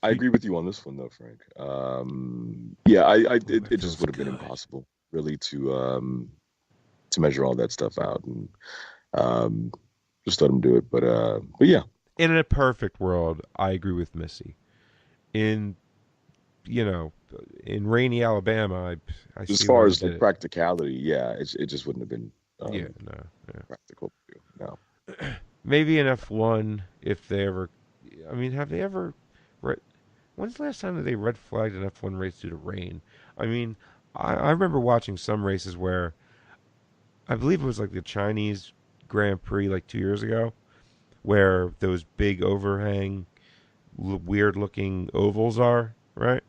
agree with you on this one though, Frank. Yeah, it just would have been impossible really to measure all that stuff out and just let them do it. But yeah. In a perfect world, I agree with Missy. In in rainy Alabama, I As see far why as they the did it. practicality, yeah, it just wouldn't have been Yeah, no, yeah. practical. No. Maybe in F1 if they ever. I mean, have they ever? When's the last time that they red flagged an F1 race due to rain? I mean, I remember watching some races where I believe it was like the Chinese Grand Prix like 2 years ago, where those big overhang, weird looking ovals are, right?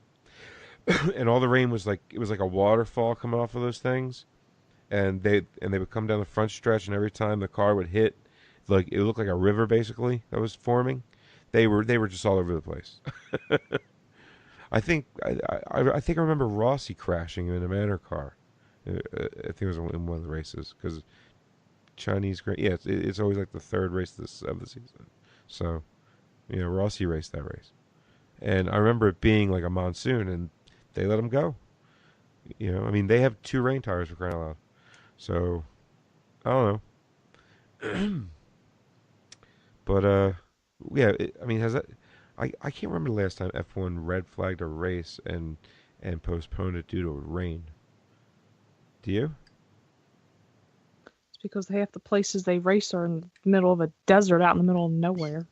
And all the rain was like it was like a waterfall coming off of those things, and they would come down the front stretch, and every time the car would hit, like it looked like a river basically that was forming. They were just all over the place. I think I remember Rossi crashing in a Manor car. I think it was in one of the races because Chinese Grand. Yeah, it's always like the third race of the season. So, Rossi raced that race, and I remember it being like a monsoon, and they let him go. I mean, they have two rain tires for crying out loud. So, I don't know, but yeah. I mean, has that? I can't remember the last time F1 red flagged a race and postponed it due to rain. Do you? It's because half the places they race are in the middle of a desert out in the middle of nowhere.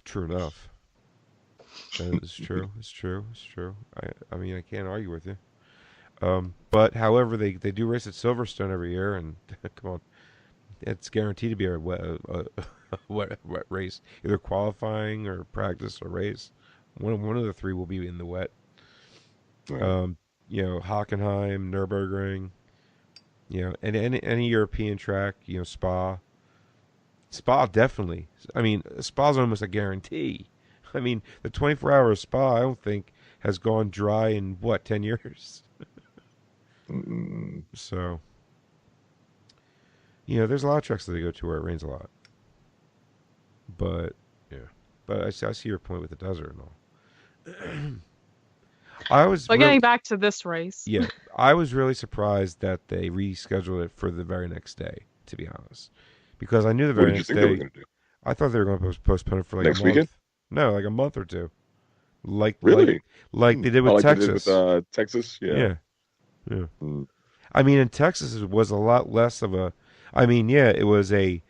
True enough. That is true. It's true. It's true. I mean, I can't argue with you. But however, they do race at Silverstone every year, and come on, it's guaranteed to be a wet race, either qualifying or practice or race. One of the three will be in the wet. Right. Hockenheim, Nürburgring, and any European track, Spa definitely. I mean, Spa's almost a guarantee. I mean, the 24-hour Spa, I don't think has gone dry in 10 years. Mm-mm. So, there's a lot of tracks that they go to where it rains a lot. But yeah, but I see your point with the desert and all. I was But real- getting back to this race, yeah, I was really surprised that they rescheduled it for the very next day. To be honest, because I knew the What very did you next think they were day. going to do? I thought they were going to postpone it for like Next a month. weekend? No, like a month or two. Like Really? like they did with like Texas. they did with Texas? Yeah. Yeah. Mm. I mean, in Texas, it was a lot less of a. I mean, yeah, it was a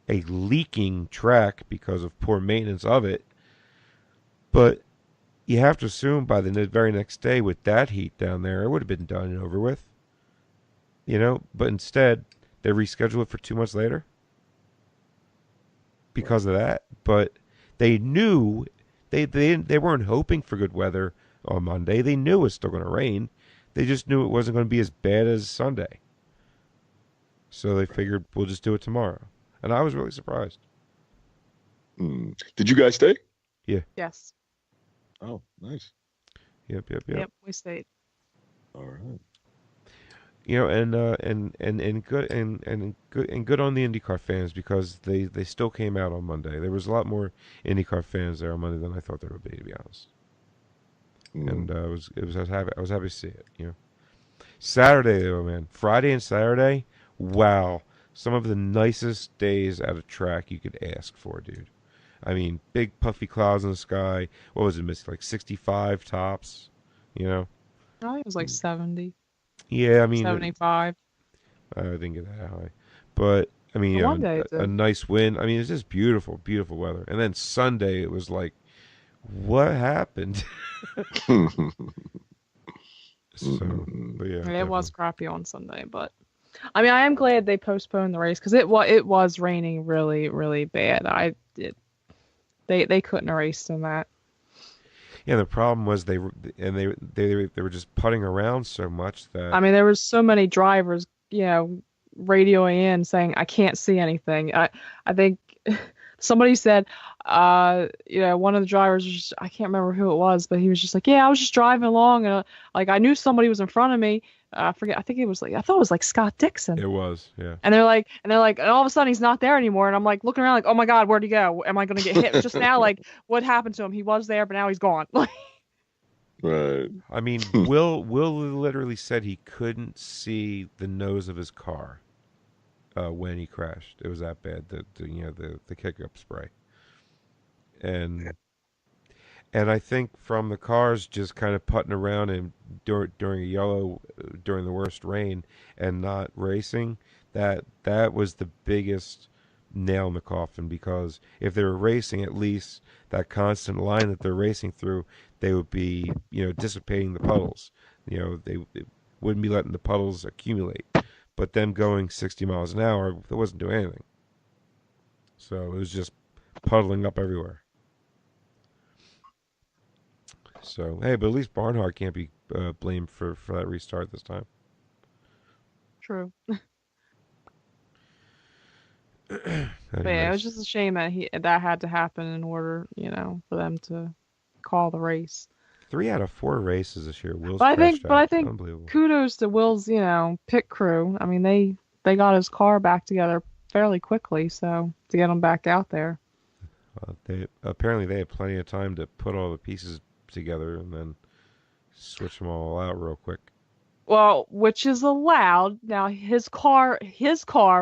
leaking track because of poor maintenance of it. But you have to assume by the very next day, with that heat down there, it would have been done and over with. But instead, they rescheduled it for 2 months later because of that. But they knew they weren't hoping for good weather on Monday. They knew it was still going to rain. They just knew it wasn't going to be as bad as Sunday. So they figured we'll just do it tomorrow. And I was really surprised. Mm. Did you guys stay? yes, Oh, nice. Yep. we stayed. All right. And good on the IndyCar fans because they still came out on Monday. There was a lot more IndyCar fans there on Monday than I thought there would be, to be honest. Mm. And I was happy to see it. Saturday though, man, Friday and Saturday, wow, some of the nicest days at a track you could ask for, dude. I mean, big puffy clouds in the sky. What was it, Missy? Like 65 tops, I think it was like 70. Yeah, I mean, 75. I didn't get that high, but I mean, But one day it a did. nice wind. I mean, it's just beautiful, beautiful weather. And then Sunday, it was like, what happened? So, but yeah, I mean, it was definitely. crappy on Sunday, but I mean, I am glad they postponed the race because it was raining really really bad. They couldn't have raced in that. Yeah, the problem was they were just putting around so much that I mean, there was so many drivers, radioing in saying, "I can't see anything." I think somebody said, one of the drivers was just, I can't remember who it was, but he was just like, "Yeah, I was just driving along and like I knew somebody was in front of me." I forget. I thought it was like Scott Dixon. it was. Yeah, And all of a sudden he's not there anymore, and I'm like looking around like, "Oh my God, where'd he go? Am I gonna get hit just now? Like, what happened to him? He was there, but now he's gone." Right. I mean, Will literally said he couldn't see the nose of his car when he crashed. It was that bad. The kick-up spray, and I think from the cars just kind of putting around and during a yellow during the worst rain and not racing, that was the biggest nail in the coffin, because if they were racing, at least that constant line that they're racing through, they would be, dissipating the puddles. They wouldn't be letting the puddles accumulate. But them going 60 miles an hour, they wasn't doing anything. So it was just puddling up everywhere. So hey, but at least Barnhart can't be blamed for that restart this time. True. But yeah, it was Anyways, just a shame that that had to happen in order, for them to call the race. 3 out of 4 races this year, Will's But I think, crashed but out. I think Unbelievable. kudos to Will's, pit crew. I mean, they got his car back together fairly quickly, so to get him back out there. They had plenty of time to put all the pieces together and then switch them all out real quick. Well, which is allowed. Now his car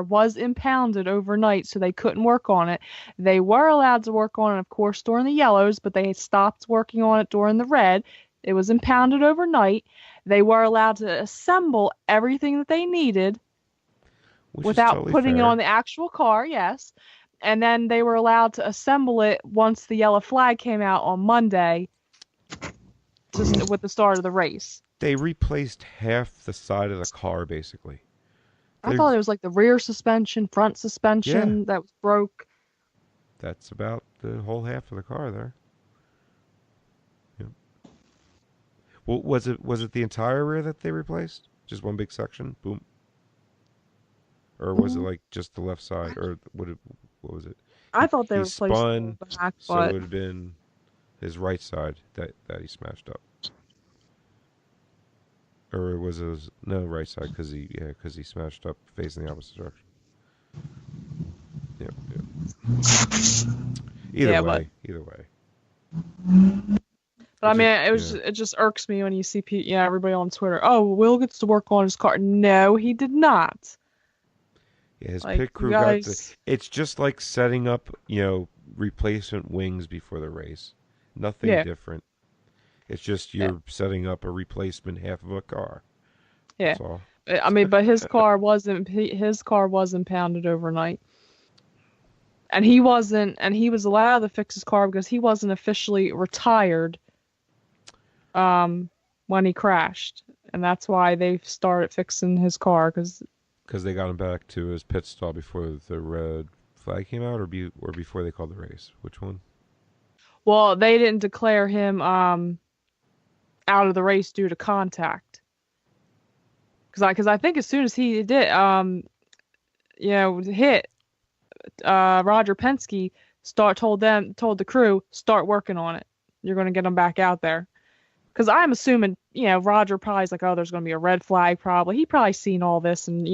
was impounded overnight, so they couldn't work on it. They were allowed to work on it, of course, during the yellows, but they stopped working on it during the red. It was impounded overnight. They were allowed to assemble everything that they needed Which is without totally putting it on fair. the actual car, yes. And then they were allowed to assemble it once the yellow flag came out on Monday with the start of the race. They replaced half the side of the car basically. I They thought it was like the rear suspension, front Yeah, suspension that was broke. that's about the whole half of the car there. Yep. Well, was it the entire rear that they replaced? Just one big section? Boom. Or was it Mhm. like just the left side? Or what was it? I thought they He replaced the spun, back, so it but would have been his right side that he smashed up. Or it was his no right side because he smashed up facing the opposite direction. Yep, yep. yeah, but Either way. but It I mean, just it just irks me when you see everybody on Twitter. Oh, Will gets to work on his car. No, he did not. yeah, his Like pit you crew got to. guys, It's just like setting up, replacement wings before the race. Nothing yeah, different. It's just yeah, you're setting up a replacement half of a car. yeah. That's all. I mean, but his car was impounded overnight, and he was allowed to fix his car because he wasn't officially retired um, when he crashed, and that's why they started fixing his car. Because they got him back to his pit stall before the red flag came out, or before they called the race. Which one? Well, they didn't declare him out of the race due to contact. Because I think as soon as he did hit Roger Penske, told the crew, start working on it. You're going to get him back out there. Because I'm assuming, Roger probably's like, oh, there's going to be a red flag probably. He probably seen all this and,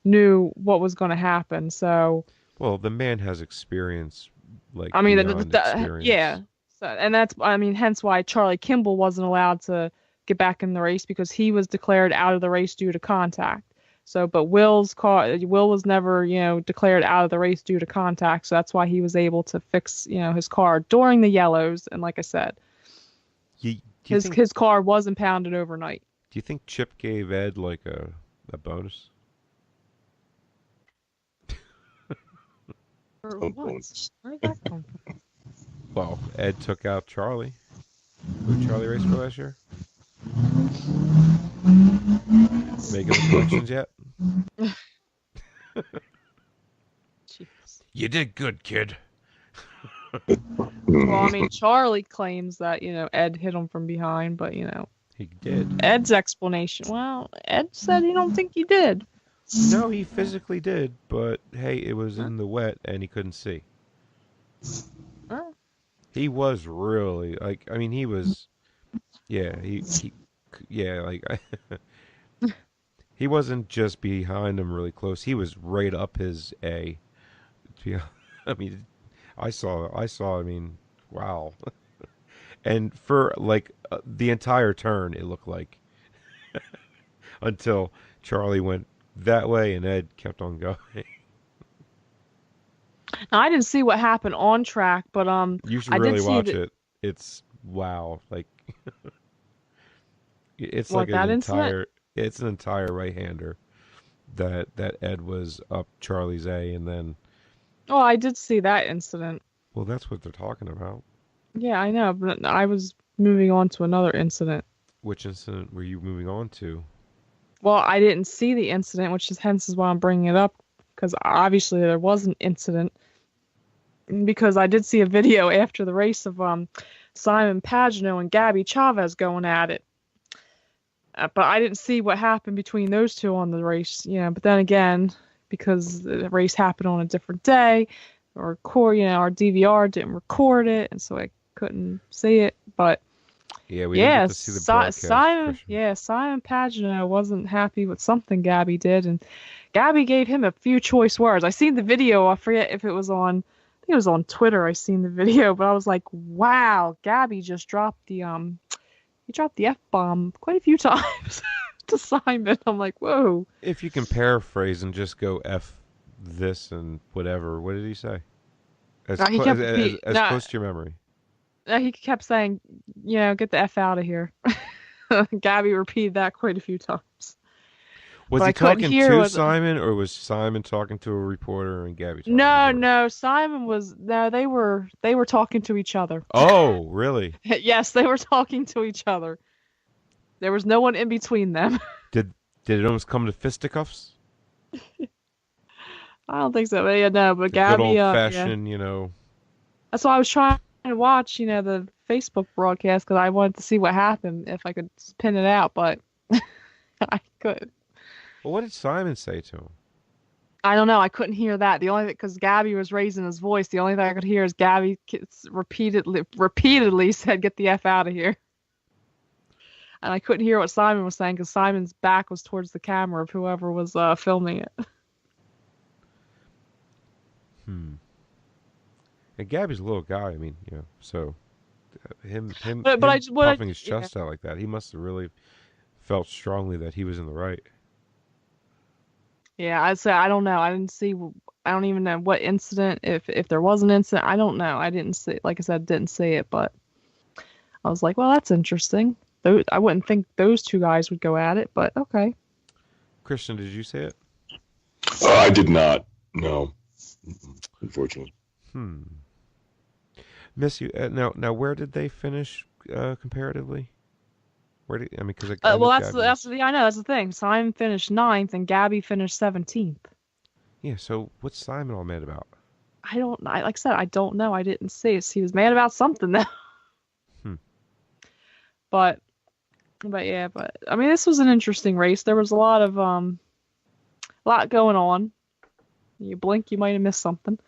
knew what was going to happen. So, Well, the man has experience, like I mean, beyond yeah. experience. So, and hence why Charlie Kimball wasn't allowed to get back in the race because he was declared out of the race due to contact. So, but Will was never, declared out of the race due to contact. So that's why he was able to fix, his car during the yellows. And like I said, You, do you his think his car was impounded overnight. Do you think Chip gave Ed like a bonus? Or Oh, what? bonus. Where did that come from? Well, Ed took out Charlie. Who Charlie raced for last year? Making the connections yet? Jeez. You did good, kid. Well, I mean, Charlie claims that, Ed hit him from behind, but, He did. Ed's explanation, well, Ed said he don't think he did. No, he physically did, but hey, it was in the wet and he couldn't see. Oh. He was really like, I mean, he was, yeah, yeah, like, he wasn't just behind him really close. He was right up his A. Yeah, I mean, I mean, wow. And for like the entire turn, it looked like until Charlie went that way and Ed kept on going. Now, I didn't see what happened on track, but You should I really did see watch that. it. It's wow, like it's What, like that incident? it's an entire right-hander that Ed was up Charlie's A and then Oh, I did see that incident. well, that's what they're talking about. Yeah, I know, but I was moving on to another incident. Which incident were you moving on to? Well, I didn't see the incident, which is hence is why I'm bringing it up, because obviously there was an incident. Because I did see a video after the race of Simon Pagenaud and Gabby Chavez going at it. But I didn't see what happened between those two on the race. But then again, because the race happened on a different day, our DVR didn't record it, and so I couldn't see it. But Yeah, we didn't get to see the broadcast. Simon Pagenaud wasn't happy with something Gabby did, and Gabby gave him a few choice words. I seen the video. I forget if it was on. I think it was on Twitter. I seen the video, but I was like, "Wow, Gabby just dropped the he dropped the F-bomb quite a few times to Simon." I'm like, "Whoa." If you can paraphrase and just go F this and whatever, what did he say? As, No, he clo- kept as no, close to your memory. he kept saying, "Get the F out of here." Gabby repeated that quite a few times. Was But he I couldn't talking hear to what- Simon, or was Simon talking to a reporter and Gabby talking to No, a reporter? no, Simon was no. They were talking to each other. Oh, really? Yes, they were talking to each other. There was no one in between them. Did it almost come to fisticuffs? I don't think so. But yeah, no, but Good Gabby, old yeah. fashioned, That's why I was trying to watch, the Facebook broadcast because I wanted to see what happened if I could pin it out, but I couldn't. Well, what did Simon say to him? I don't know. I couldn't hear that. The only because Gabby was raising his voice. The only thing I could hear is Gabby repeatedly said, "Get the F out of here." And I couldn't hear what Simon was saying because Simon's back was towards the camera of whoever was filming it. And Gabby's a little guy. I mean, so him puffing his chest out like that, he must have really felt strongly that he was in the right. Yeah, I'd say I don't know. I didn't see. I don't even know what incident. If there was an incident, I don't know. I didn't see. Like I said, didn't see it, but I was like, well, that's interesting. I wouldn't think those two guys would go at it, but okay. Christian, did you see it? I did not. No, unfortunately. Miss you. Now, where did they finish comparatively? Because Well, that's I know that's the thing. Simon finished 9th and Gabby finished 17th. Yeah. So what's Simon all mad about? Like I said, I don't know. I didn't see it. He was mad about something though. But yeah, I mean, this was an interesting race. There was a lot going on. You blink, you might have missed something.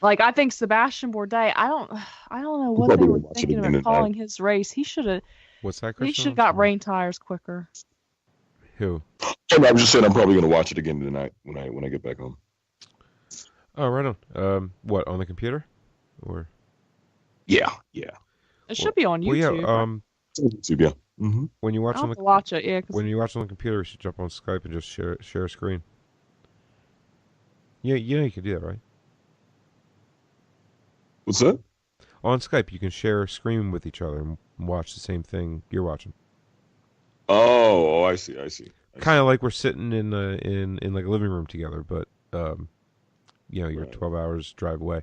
Like I think Sebastian Bourdais, I don't know what they were thinking about calling his race. He should have. What's that, He Christian? should have got rain tires quicker. Who? I was just saying I'm probably going to watch it again tonight when I get back home. Oh, right on. What, on the computer? Or Yeah. It should be on YouTube. Well, yeah. YouTube, yeah. Mm-hmm. When you watch I'll on have the to watch it. Yeah. when you watch on the computer, you should jump on Skype and just share a screen. Yeah, you can do that, right? What's that? On Skype, you can share a screen with each other and watch the same thing you're watching. Oh, I see. I see. Kind of like we're sitting in like a living room together, but you're Right. 12 hours drive away.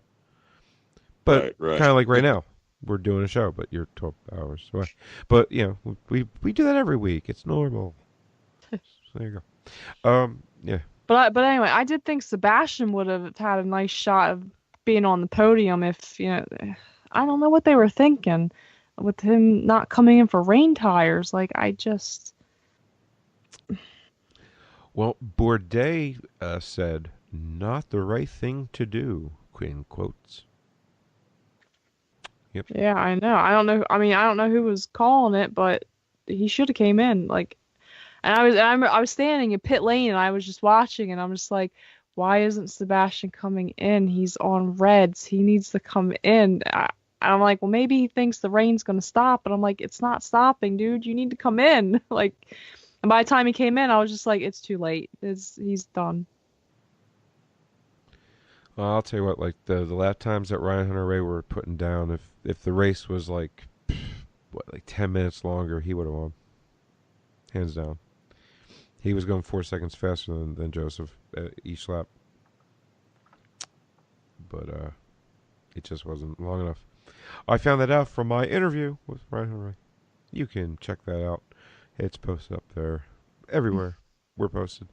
But Right. Right. kind of like right now, we're doing a show, but you're 12 hours away. But we do that every week. It's normal. So there you go. Yeah. But anyway, I did think Sebastian would have had a nice shot of being on the podium if, I don't know what they were thinking with him not coming in for rain tires. Like, I just. Well, Bourdais said, "Not the right thing to do." Quinn quotes. Yep. Yeah, I know. I don't know. I mean, I don't know who was calling it, but he should have came in. Like, and I was standing in pit lane and I was just watching and I'm just like, why isn't Sebastian coming in? He's on reds. He needs to come in. I'm like, well, maybe he thinks the rain's gonna stop, but I'm like, it's not stopping, dude. You need to come in. Like, and by the time he came in, I was just like, it's too late. He's done. Well, I'll tell you what. Like the lap times that Ryan Hunter Ray were putting down, if the race was like 10 minutes longer, he would have won, hands down. He was going 4 seconds faster than Joseph each lap, but it just wasn't long enough. I found that out from my interview with Ryan Hunter Ray. You can check that out. It's posted up there everywhere. We're posted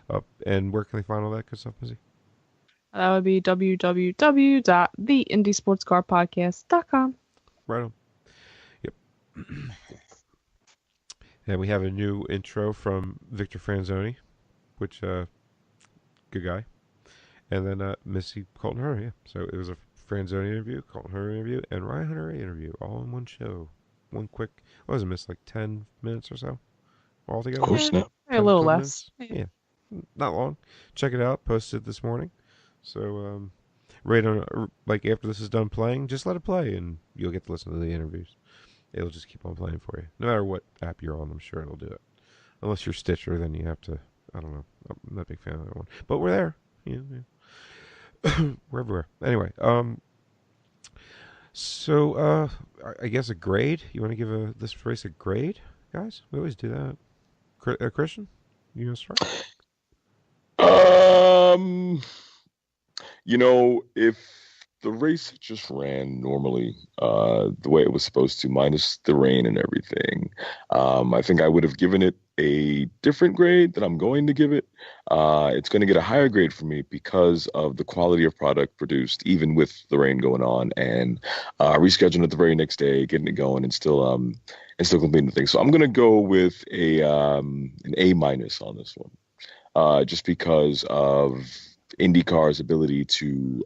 up. And where can they find all that good stuff, Missy? That would be www.theindysportscarpodcast.com. Right on. Yep. And we have a new intro from Victor Franzoni, which good guy. And then Missy Colton Hunter, yeah. So it was a Franzoni interview, Colton Hunter interview, and Ryan Hunter Ray interview, all in one show. One quick, what was it, Miss, like 10 minutes or so altogether? Oh, snap. A little 12 less. minutes? Yeah, not long. Check it out. Posted this morning. So right on, like after this is done playing, just let it play, and you'll get to listen to the interviews. It'll just keep on playing for you, no matter what app you're on. I'm sure it'll do it. Unless you're Stitcher, then you have to. I don't know. I'm not a big fan of that one, but we're there. Yeah. We're everywhere. Anyway, so I guess a grade. You want to give this race a grade, guys? We always do that. Christian, you gonna start? Um, if the race just ran normally, the way it was supposed to, minus the rain and everything, I think I would have given it a different grade that I'm going to give it. It's going to get a higher grade for me because of the quality of product produced, even with the rain going on, and rescheduling it the very next day, getting it going, and still completing the thing. So I'm going to go with an A minus on this one. Just because of IndyCar's ability to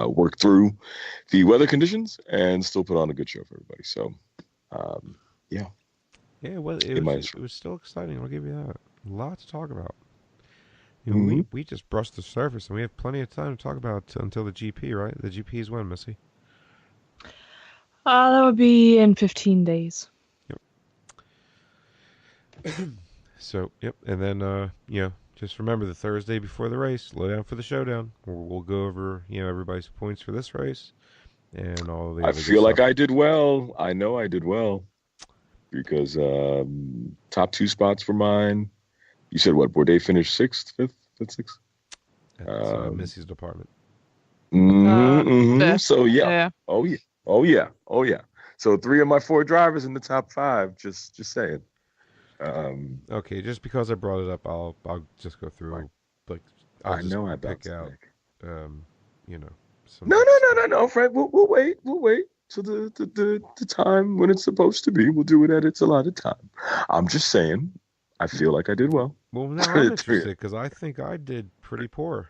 work through the weather conditions and still put on a good show for everybody. So, yeah. Yeah, well, it was still exciting. I'll give you that. A lot to talk about. We just brushed the surface, and we have plenty of time to talk about until the GP, right? The GP is when, Missy? That would be in 15 days. Yep. So, yep. And then, just remember the Thursday before the race, slow down for the showdown. We'll go over, everybody's points for this race and all of the I other feel like stuff. I did well. I know I did well because top 2 spots for mine. You said what? Bourdais finished 6th, 5th, 6th? That's Missy's department. So, yeah. Oh, yeah. Oh, yeah. Oh, yeah. So 3 of my 4 drivers in the top 5. Just saying. Okay, just because I brought it up, I'll just go through. Like, I'll just pick out. Some No, Frank. We'll wait. We'll wait till the time when it's supposed to be. We'll do it at its allotted time. I'm just saying. I feel like I did well. Well, now I'm interested because I think I did pretty poor.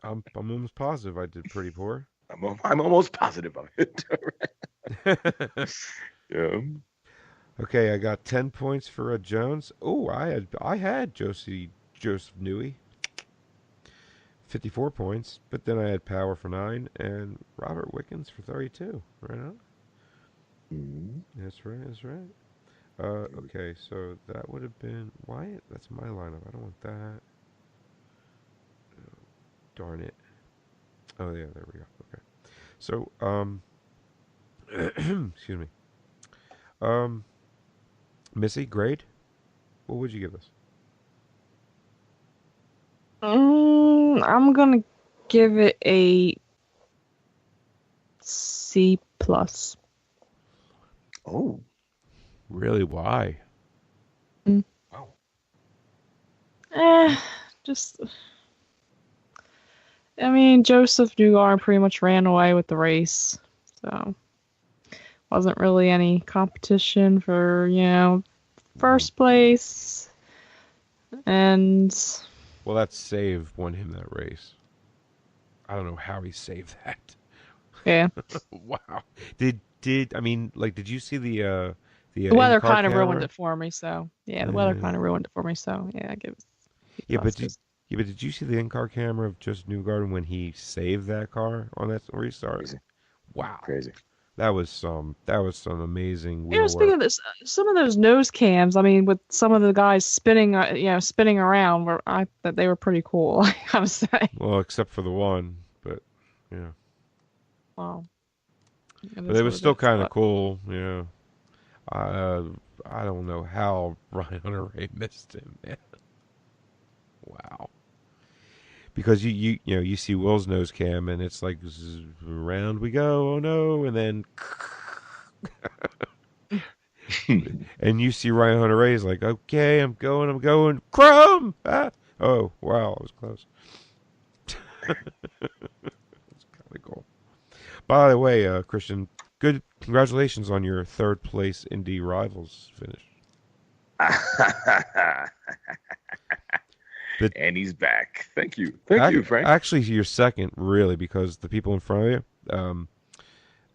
I'm almost positive I did pretty poor. I'm almost positive of it. Yeah. Okay, I got 10 points for Ed Jones. Oh, I had Joseph Newey, 54 points, but then I had Power for 9 and Robert Wickens for 32. Right on. Mm-hmm. That's right. Okay, so that would have been Wyatt. That's my lineup. I don't want that. Oh, darn it. Oh yeah, there we go. Okay. So excuse me. Missy, grade? What would you give this? I'm gonna give it a C plus. Oh, Really? Why? wow. Eh, just. I mean, Joseph Newgarden pretty much ran away with the race, so wasn't really any competition for first place, and Well, that save won him that race. I don't know how he saved that. yeah, Wow. Did I mean like did you see the the weather in-car kind of ruined camera? it for me. So yeah, the weather Uh, kind of ruined it for me. So yeah, I give it C yeah, plus. Just but did you see the in-car camera of just Newgarden when he saved that car on that restart? Crazy, Wow. crazy. That was some amazing wheel speaking work. of this, some of those nose cams. I mean, with some of the guys spinning, spinning around, were I that they were pretty cool. I gotta say. Well, except for the one, but yeah. Well, it But is it what was it still is. kind of But cool, yeah. Uh, I don't know how Ryan Hunter Ray missed him, man. Wow. Because you see Will's nose cam and it's like round we go, oh no, and then and you see Ryan Hunter Ray's like, okay, I'm going, Chrome. Ah! Oh wow, I was close. It's kind of cool. By the way, Christian, good congratulations on your third place Indy Rivals finish. The And he's back. Thank you, Frank. Actually, you're second, really, because the people in front of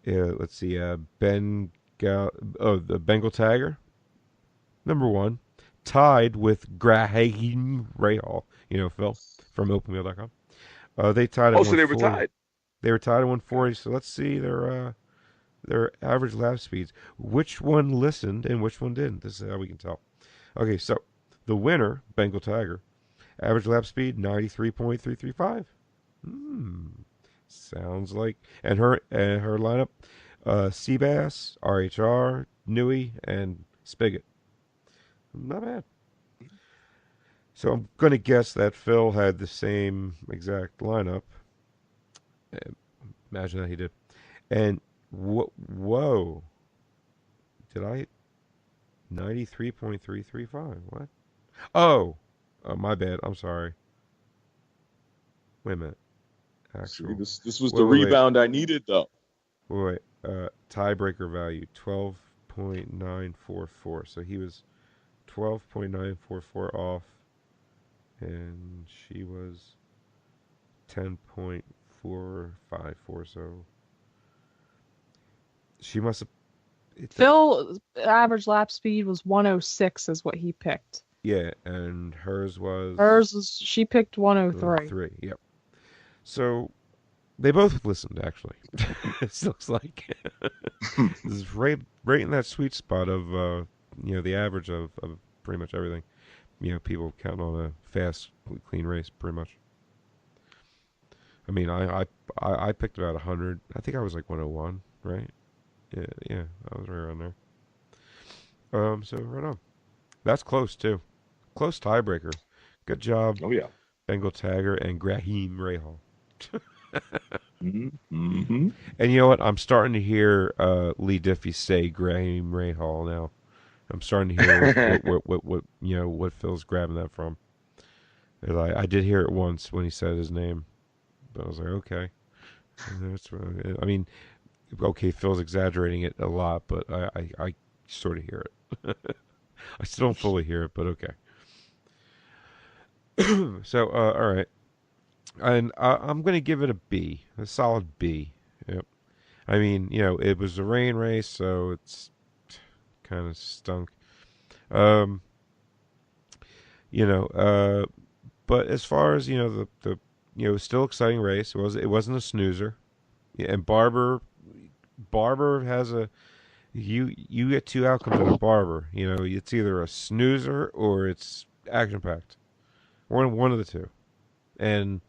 you. Let's see. The Bengal Tagger, number one, tied with Graham Rahal. You know, Phil from OpenWheel.com. They tied at Oh, so they were 140. tied. They were tied at 140. So let's see their average lap speeds. Which one listened and which one didn't? This is how we can tell. Okay, so the winner, Bengal Tiger, average lap speed 93.335. Hmm. Sounds like her lineup, Seabass, RHR, Nui, and Spigot. Not bad. So I'm gonna guess that Phil had the same exact lineup. Imagine that he did. And whoa, did I 93.335? What? Oh, my bad. I'm sorry. Wait a minute. See, Actual. this was Wait, the wait, wait. rebound I needed, though. Wait, tiebreaker value 12.944. So he was 12.944 off, and she was 10.454. So she must have. Phil's average lap speed was 106, is what he picked. Yeah, and hers was. She picked 103. 3. Yep. So they both listened, actually. It looks like this is right in that sweet spot of the average of pretty much everything. People count on a fast, clean race, pretty much. I mean, I picked about 100. I think I was like 101, right? Yeah, I was right around there. So right on. That's close too. Close tiebreaker. Good job, Oh yeah. Bengal Tagger and Graham Rahal. Mm-hmm. And you know what? I'm starting to hear Lee Diffie say Graham Rahal now. I'm starting to hear what Phil's grabbing that from. I did hear it once when he said his name, but I was like, okay. I mean, okay, Phil's exaggerating it a lot, but I sort of hear it. I still don't fully hear it, but okay. So, all right. And I'm going to give it a B, a solid B. Yep. I mean, it was a rain race, so it's kind of stunk. Um, but as far as the still exciting race. It wasn't a snoozer. Yeah, and Barber has you get two outcomes at a Barber. It's either a snoozer or it's action packed. One of the two. And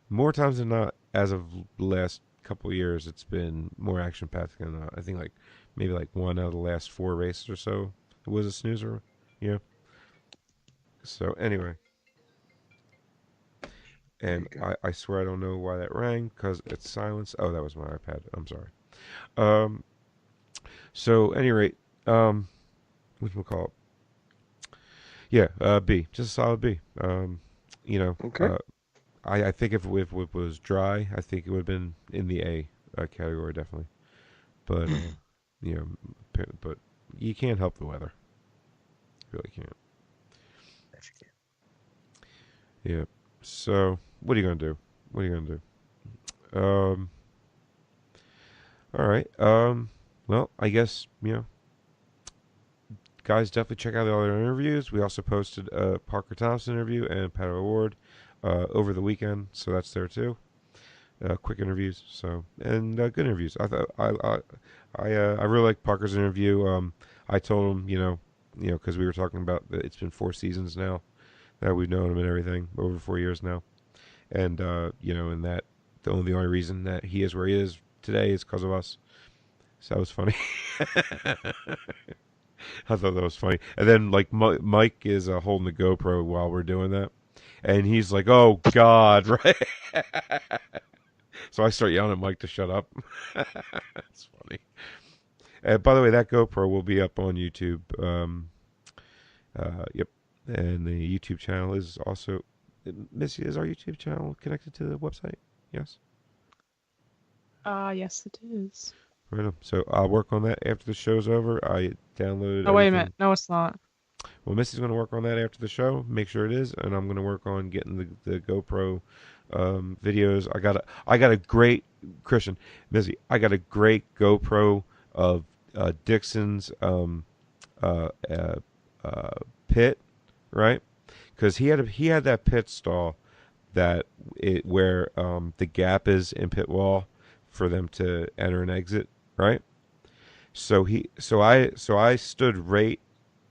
more times than not, as of the last couple of years, it's been more action packed than I think like maybe like one out of the last 4 races or so. It was a snoozer. Yeah. So anyway, There and you go. I swear I don't know why that rang because it's silence. Oh, that was my iPad. I'm sorry. Um. So any rate, what we call it? Yeah. B. Just a solid B. You know. Okay. I think if it was dry, I think it would have been in the A category definitely. But you know, but you can't help the weather. You really can't. Yes, you Yeah. So what are you gonna do? What are you gonna do? All right. Well, I guess guys, definitely check out the other interviews. We also posted a Parker Thompson interview and Pat Award over the weekend, so that's there too. Quick interviews, so and good interviews. I thought I really like Parker's interview. I told him, because we were talking about that it's been 4 seasons now that we've known him and everything, over 4 years now, and and that the only reason that he is where he is today is because of us. So that was funny. I thought that was funny. And then like Mike is holding the GoPro while we're doing that, and he's like, "Oh God!" Right? So I start yelling at Mike to shut up. It's funny. By the way, that GoPro will be up on YouTube. Yep, and the YouTube channel is also. Missy, is our YouTube channel connected to the website? Yes. Yes, it is. Right on. So I'll work on that after the show's over. I downloaded Oh, wait a everything. minute. No, it's not. Well, Missy's going to work on that after the show. Make sure it is, and I'm going to work on getting the GoPro videos. I got a great Christian Missy. I got a great GoPro of Dixon's uh, uh, pit, right? Because he had that pit stall where the gap is in pit wall for them to enter and exit, right? So I stood right,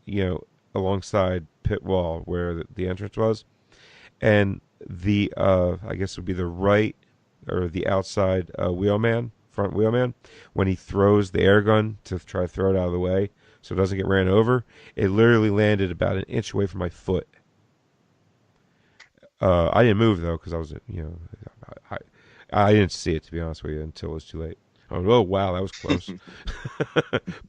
you know, alongside pit wall where the entrance was, and the I guess it would be the right or the outside front wheelman, when he throws the air gun to try to throw it out of the way so it doesn't get ran over, it literally landed about an inch away from my foot. I didn't move though because I was, I, I didn't see it, to be honest with you, until it was too late. Oh wow, that was close.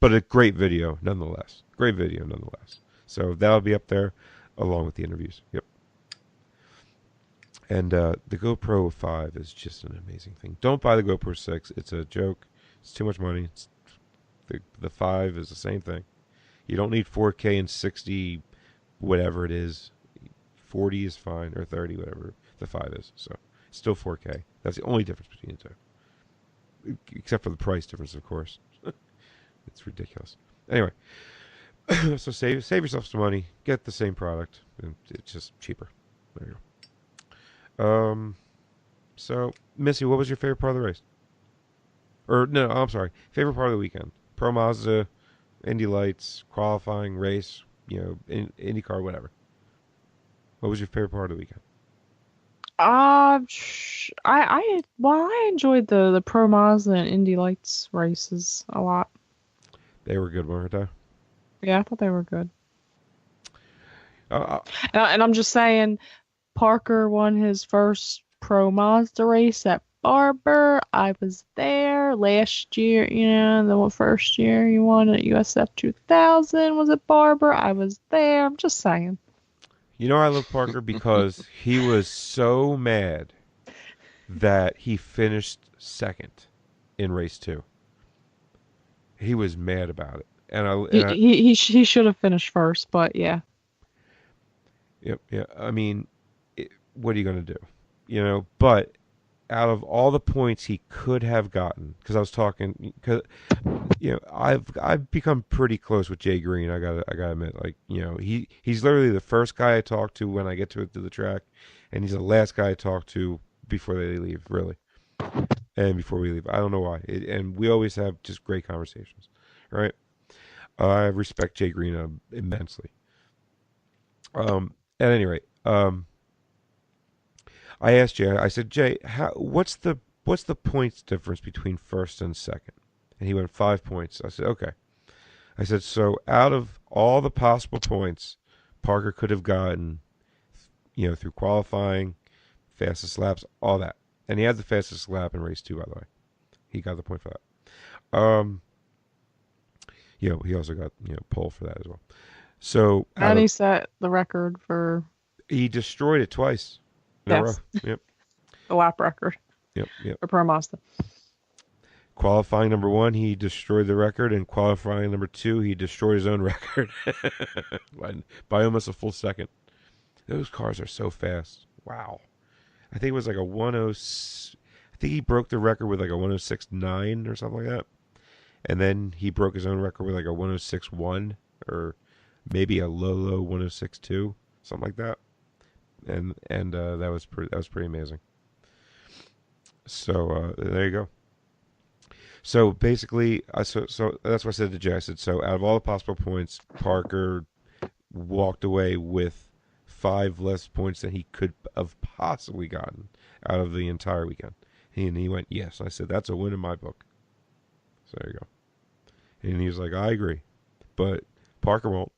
But a great video nonetheless. Great video nonetheless. So that'll be up there along with the interviews. Yep. And the GoPro 5 is just an amazing thing. Don't buy the GoPro 6. It's a joke. It's too much money. The 5 is the same thing. You don't need 4K and 60, whatever it is. 40 is fine, or 30, whatever the 5 is. So it's still 4K. That's the only difference between the two. Except for the price difference, of course. It's ridiculous. Anyway, so save yourself some money. Get the same product. And it's just cheaper. There you go. So, Missy, what was your favorite part of the race? Or, no, I'm sorry. Favorite part of the weekend? Pro Mazda, Indy Lights, qualifying, race, IndyCar, whatever. What was your favorite part of the weekend? I enjoyed the Pro Mazda and Indy Lights races a lot. They were good, weren't they? Yeah, I thought they were good. Uh, And I'm just saying, Parker won his first Pro Mazda race at Barber. I was there last year, the first year he won at USF 2000 was at Barber. I was there. I'm just saying. I love Parker because he was so mad that he finished second in race 2. He was mad about it, He should have finished first, but yeah. Yep, yeah. I mean, what are you going to do? But out of all the points he could have gotten, because I was talking, because I've become pretty close with Jay Green. I gotta admit, like he's literally the first guy I talk to when I get to the track, and he's the last guy I talk to before they leave, really, and before we leave. I don't know why, and we always have just great conversations, right? I respect Jay Green immensely. At any rate, I asked Jay. I said, Jay, what's the what's the points difference between first and second? And he went 5 points. I said, okay. I said, so out of all the possible points Parker could have gotten, through qualifying, fastest laps, all that. And he had the fastest lap in race 2, by the way. He got the point for that. He also got, pole for that as well. So And he set the record for... He destroyed it twice in a row. Yep. The lap record. Yep. For Pro Mazda. Qualifying number 1, he destroyed the record, and qualifying number 2, he destroyed his own record by almost a full second. Those cars are so fast. Wow. I think it was like a 10. I think he broke the record with like a 106.9 or something like that. And then he broke his own record with like a 106.1 or maybe a low 106.2, something like that. And that was pretty amazing. So there you go. So basically, so that's what I said to Jay. I said, so out of all the possible points, Parker walked away with 5 less points than he could have possibly gotten out of the entire weekend. And he went, yes. I said, that's a win in my book. So there you go. And he was like, I agree, but Parker won't.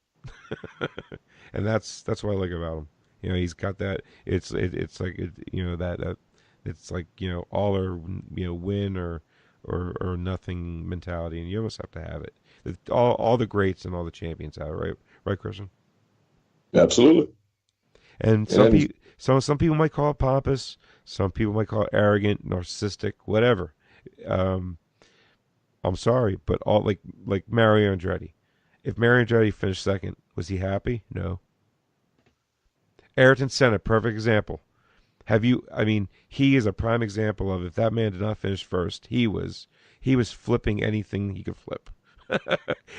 And that's what I like about him. He's got that. It's like that it's like all or win or nothing mentality, and you almost have to have it. All the greats and all the champions have it, right, Christian? Absolutely. And some people might call it pompous. Some people might call it arrogant, narcissistic, whatever. I'm sorry, but all like Mario Andretti. If Mario Andretti finished second, was he happy? No. Ayrton Senna, perfect example. He is a prime example of if that man did not finish first, he was flipping anything he could flip.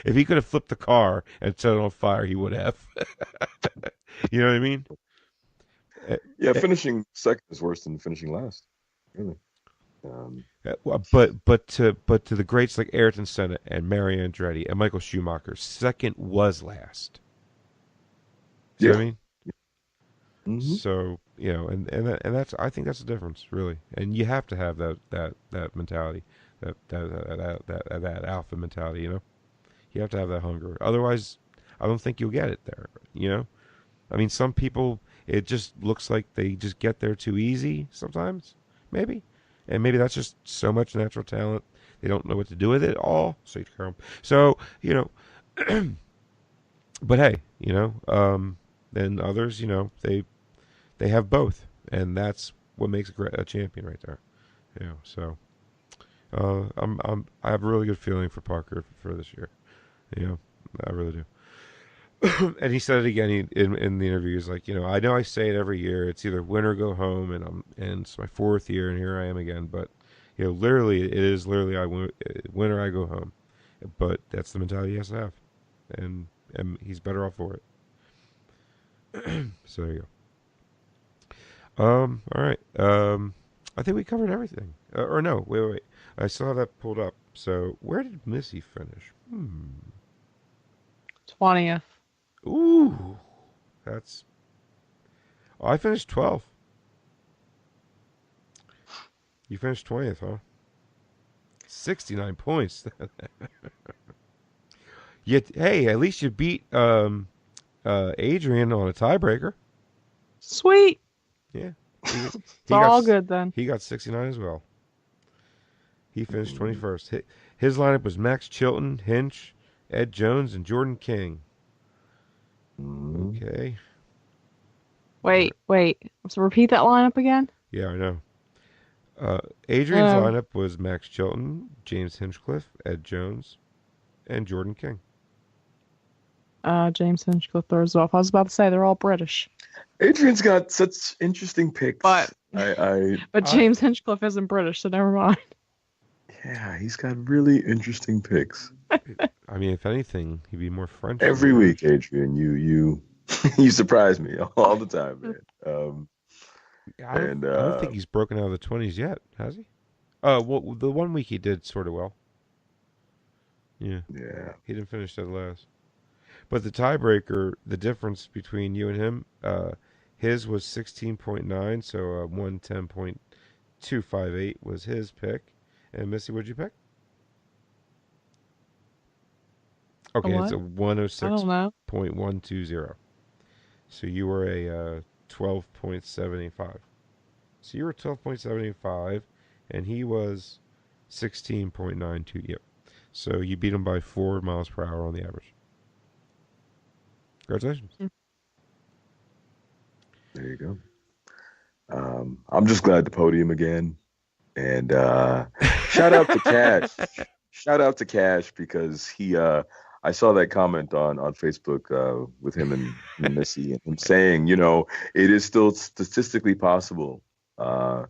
If he could have flipped the car and set it on fire, he would have. You know what I mean? Yeah, finishing second is worse than finishing last. Really. But to the greats like Ayrton Senna and Mario Andretti and Michael Schumacher, second was last. See what I mean? Mm-hmm. So and that's, I think that's the difference, really. And you have to have that mentality, that alpha mentality. You have to have that hunger. Otherwise, I don't think you'll get it there. Some people, it just looks like they just get there too easy sometimes, maybe. And maybe that's just so much natural talent. They don't know what to do with it all. So, but hey, then others, they have both. And that's what makes a champion right there. So I have a really good feeling for Parker for this year. I really do. And he said it again in the interview. He's like, I know I say it every year. It's either win or go home, and it's my 4th year, and here I am again. But literally, it is literally I win or I go home. But that's the mentality he has to have, and he's better off for it. So there you go. All right. I think we covered everything. Or no, wait. I still have that pulled up. So where did Missy finish? 20th. Ooh, that's. Oh, I finished 12th. You finished 20th, huh? 69 points. Yet, hey, at least you beat Adrian on a tiebreaker. Sweet. Yeah. It's all good then. He got 69 as well. He finished 21st. His lineup was Max Chilton, Hinch, Ed Jones, and Jordan King. Okay. Wait. So repeat that lineup again? Yeah, I know. Adrian's lineup was Max Chilton, James Hinchcliffe, Ed Jones, and Jordan King. James Hinchcliffe throws off. I was about to say they're all British. Adrian's got such interesting picks. But but James Hinchcliffe isn't British, so never mind. Yeah, he's got really interesting picks. If anything, he'd be more French. Every week, Adrian, you you surprise me all the time, man. I don't think he's broken out of the 20s yet, has he? Well, the one week he did sort of well. Yeah. He didn't finish dead last. But the tiebreaker, the difference between you and him, his was 16.9, so 110.2 258 was his pick. And Missy, what'd you pick? Okay, it's a what? I don't know. 106.120. So you were a 12.75. So you were 12.75, and he was 16.92. Yep. So you beat him by 4 miles per hour on the average. Congratulations. There you go. I'm just glad to podium again. And shout out to Cash. Shout out to Cash because he I saw that comment on Facebook with him and Missy and him saying, it is still statistically possible for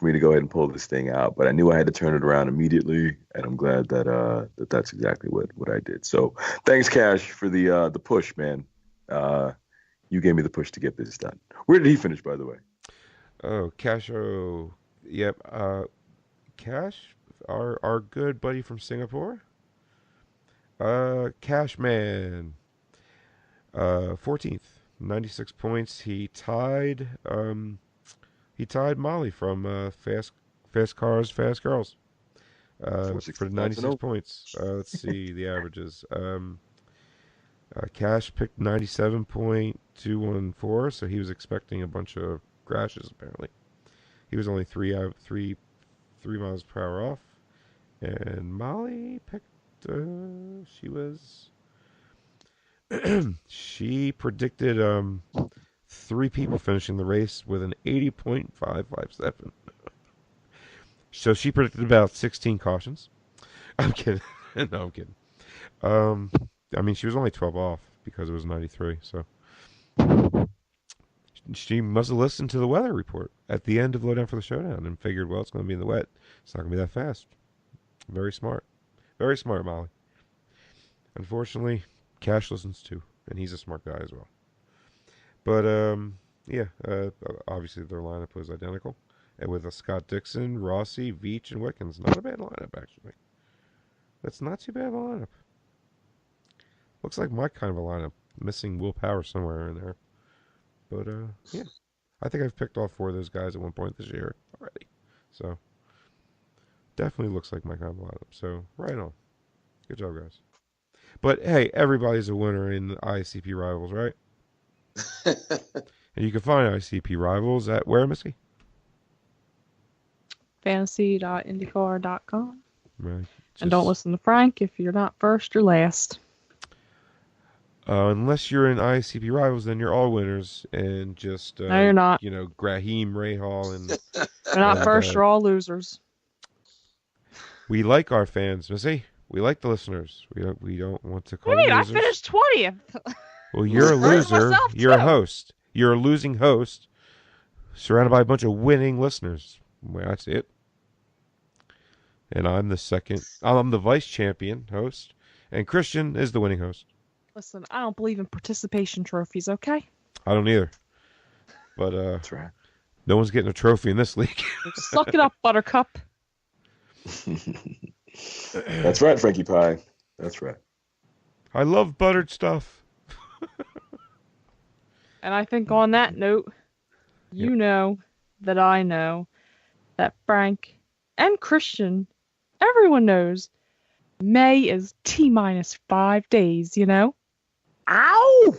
me to go ahead and pull this thing out, but I knew I had to turn it around immediately, and I'm glad that that's exactly what I did. So thanks, Cash, for the push, man. You gave me the push to get this done. Where did he finish, by the way? Oh, Casho. Yep. Cash, our good buddy from Singapore. Cashman. 14th, 96 points. He tied Molly from Fast Cars, Fast Girls. For 96 points. Let's see the averages. Cash picked 97.214, so he was expecting a bunch of crashes. Apparently, he was only three miles per hour off, and Molly picked. She predicted 3 people finishing the race with an 80.557. So she predicted about 16 cautions. I'm kidding. No, I'm kidding. I mean, she was only 12 off because it was 93. So she must have listened to the weather report at the end of Lowdown for the Showdown and figured, well, it's going to be in the wet. It's not going to be that fast. Very smart. Very smart, Molly. Unfortunately, Cash listens too, and he's a smart guy as well. But, obviously their lineup was identical. And with Scott Dixon, Rossi, Veach, and Wickens. Not a bad lineup, actually. That's not too bad of a lineup. Looks like my kind of a lineup. Missing Will Power somewhere in there. But, yeah. I think I've picked all 4 of those guys at one point this year already. So, definitely looks like my kind of lineup. So, right on. Good job, guys. But, hey, everybody's a winner in the ICP Rivals, right? And you can find ICP Rivals at where, Missy? Fantasy.indycar.com. Right. And don't listen to Frank. If you're not first, you're last. Unless you're in ICP Rivals, then you're all winners. And just, no, you're not. Graham Rahal and... You're not first, you're all losers. We like our fans, Missy. We like the listeners. We don't want to call you losers. I finished 20th. Well, you're a loser. You're a host. You're a losing host, surrounded by a bunch of winning listeners. Well, that's it. And I'm the vice champion host, and Christian is the winning host. Listen, I don't believe in participation trophies, okay? I don't either. But That's right. No one's getting a trophy in this league. Suck it up, Buttercup. That's right, Frankie Pie. That's right. I love buttered stuff. And I think on that note, you know that I know that Frank and Christian, everyone knows, May is T-minus 5 days, Ow!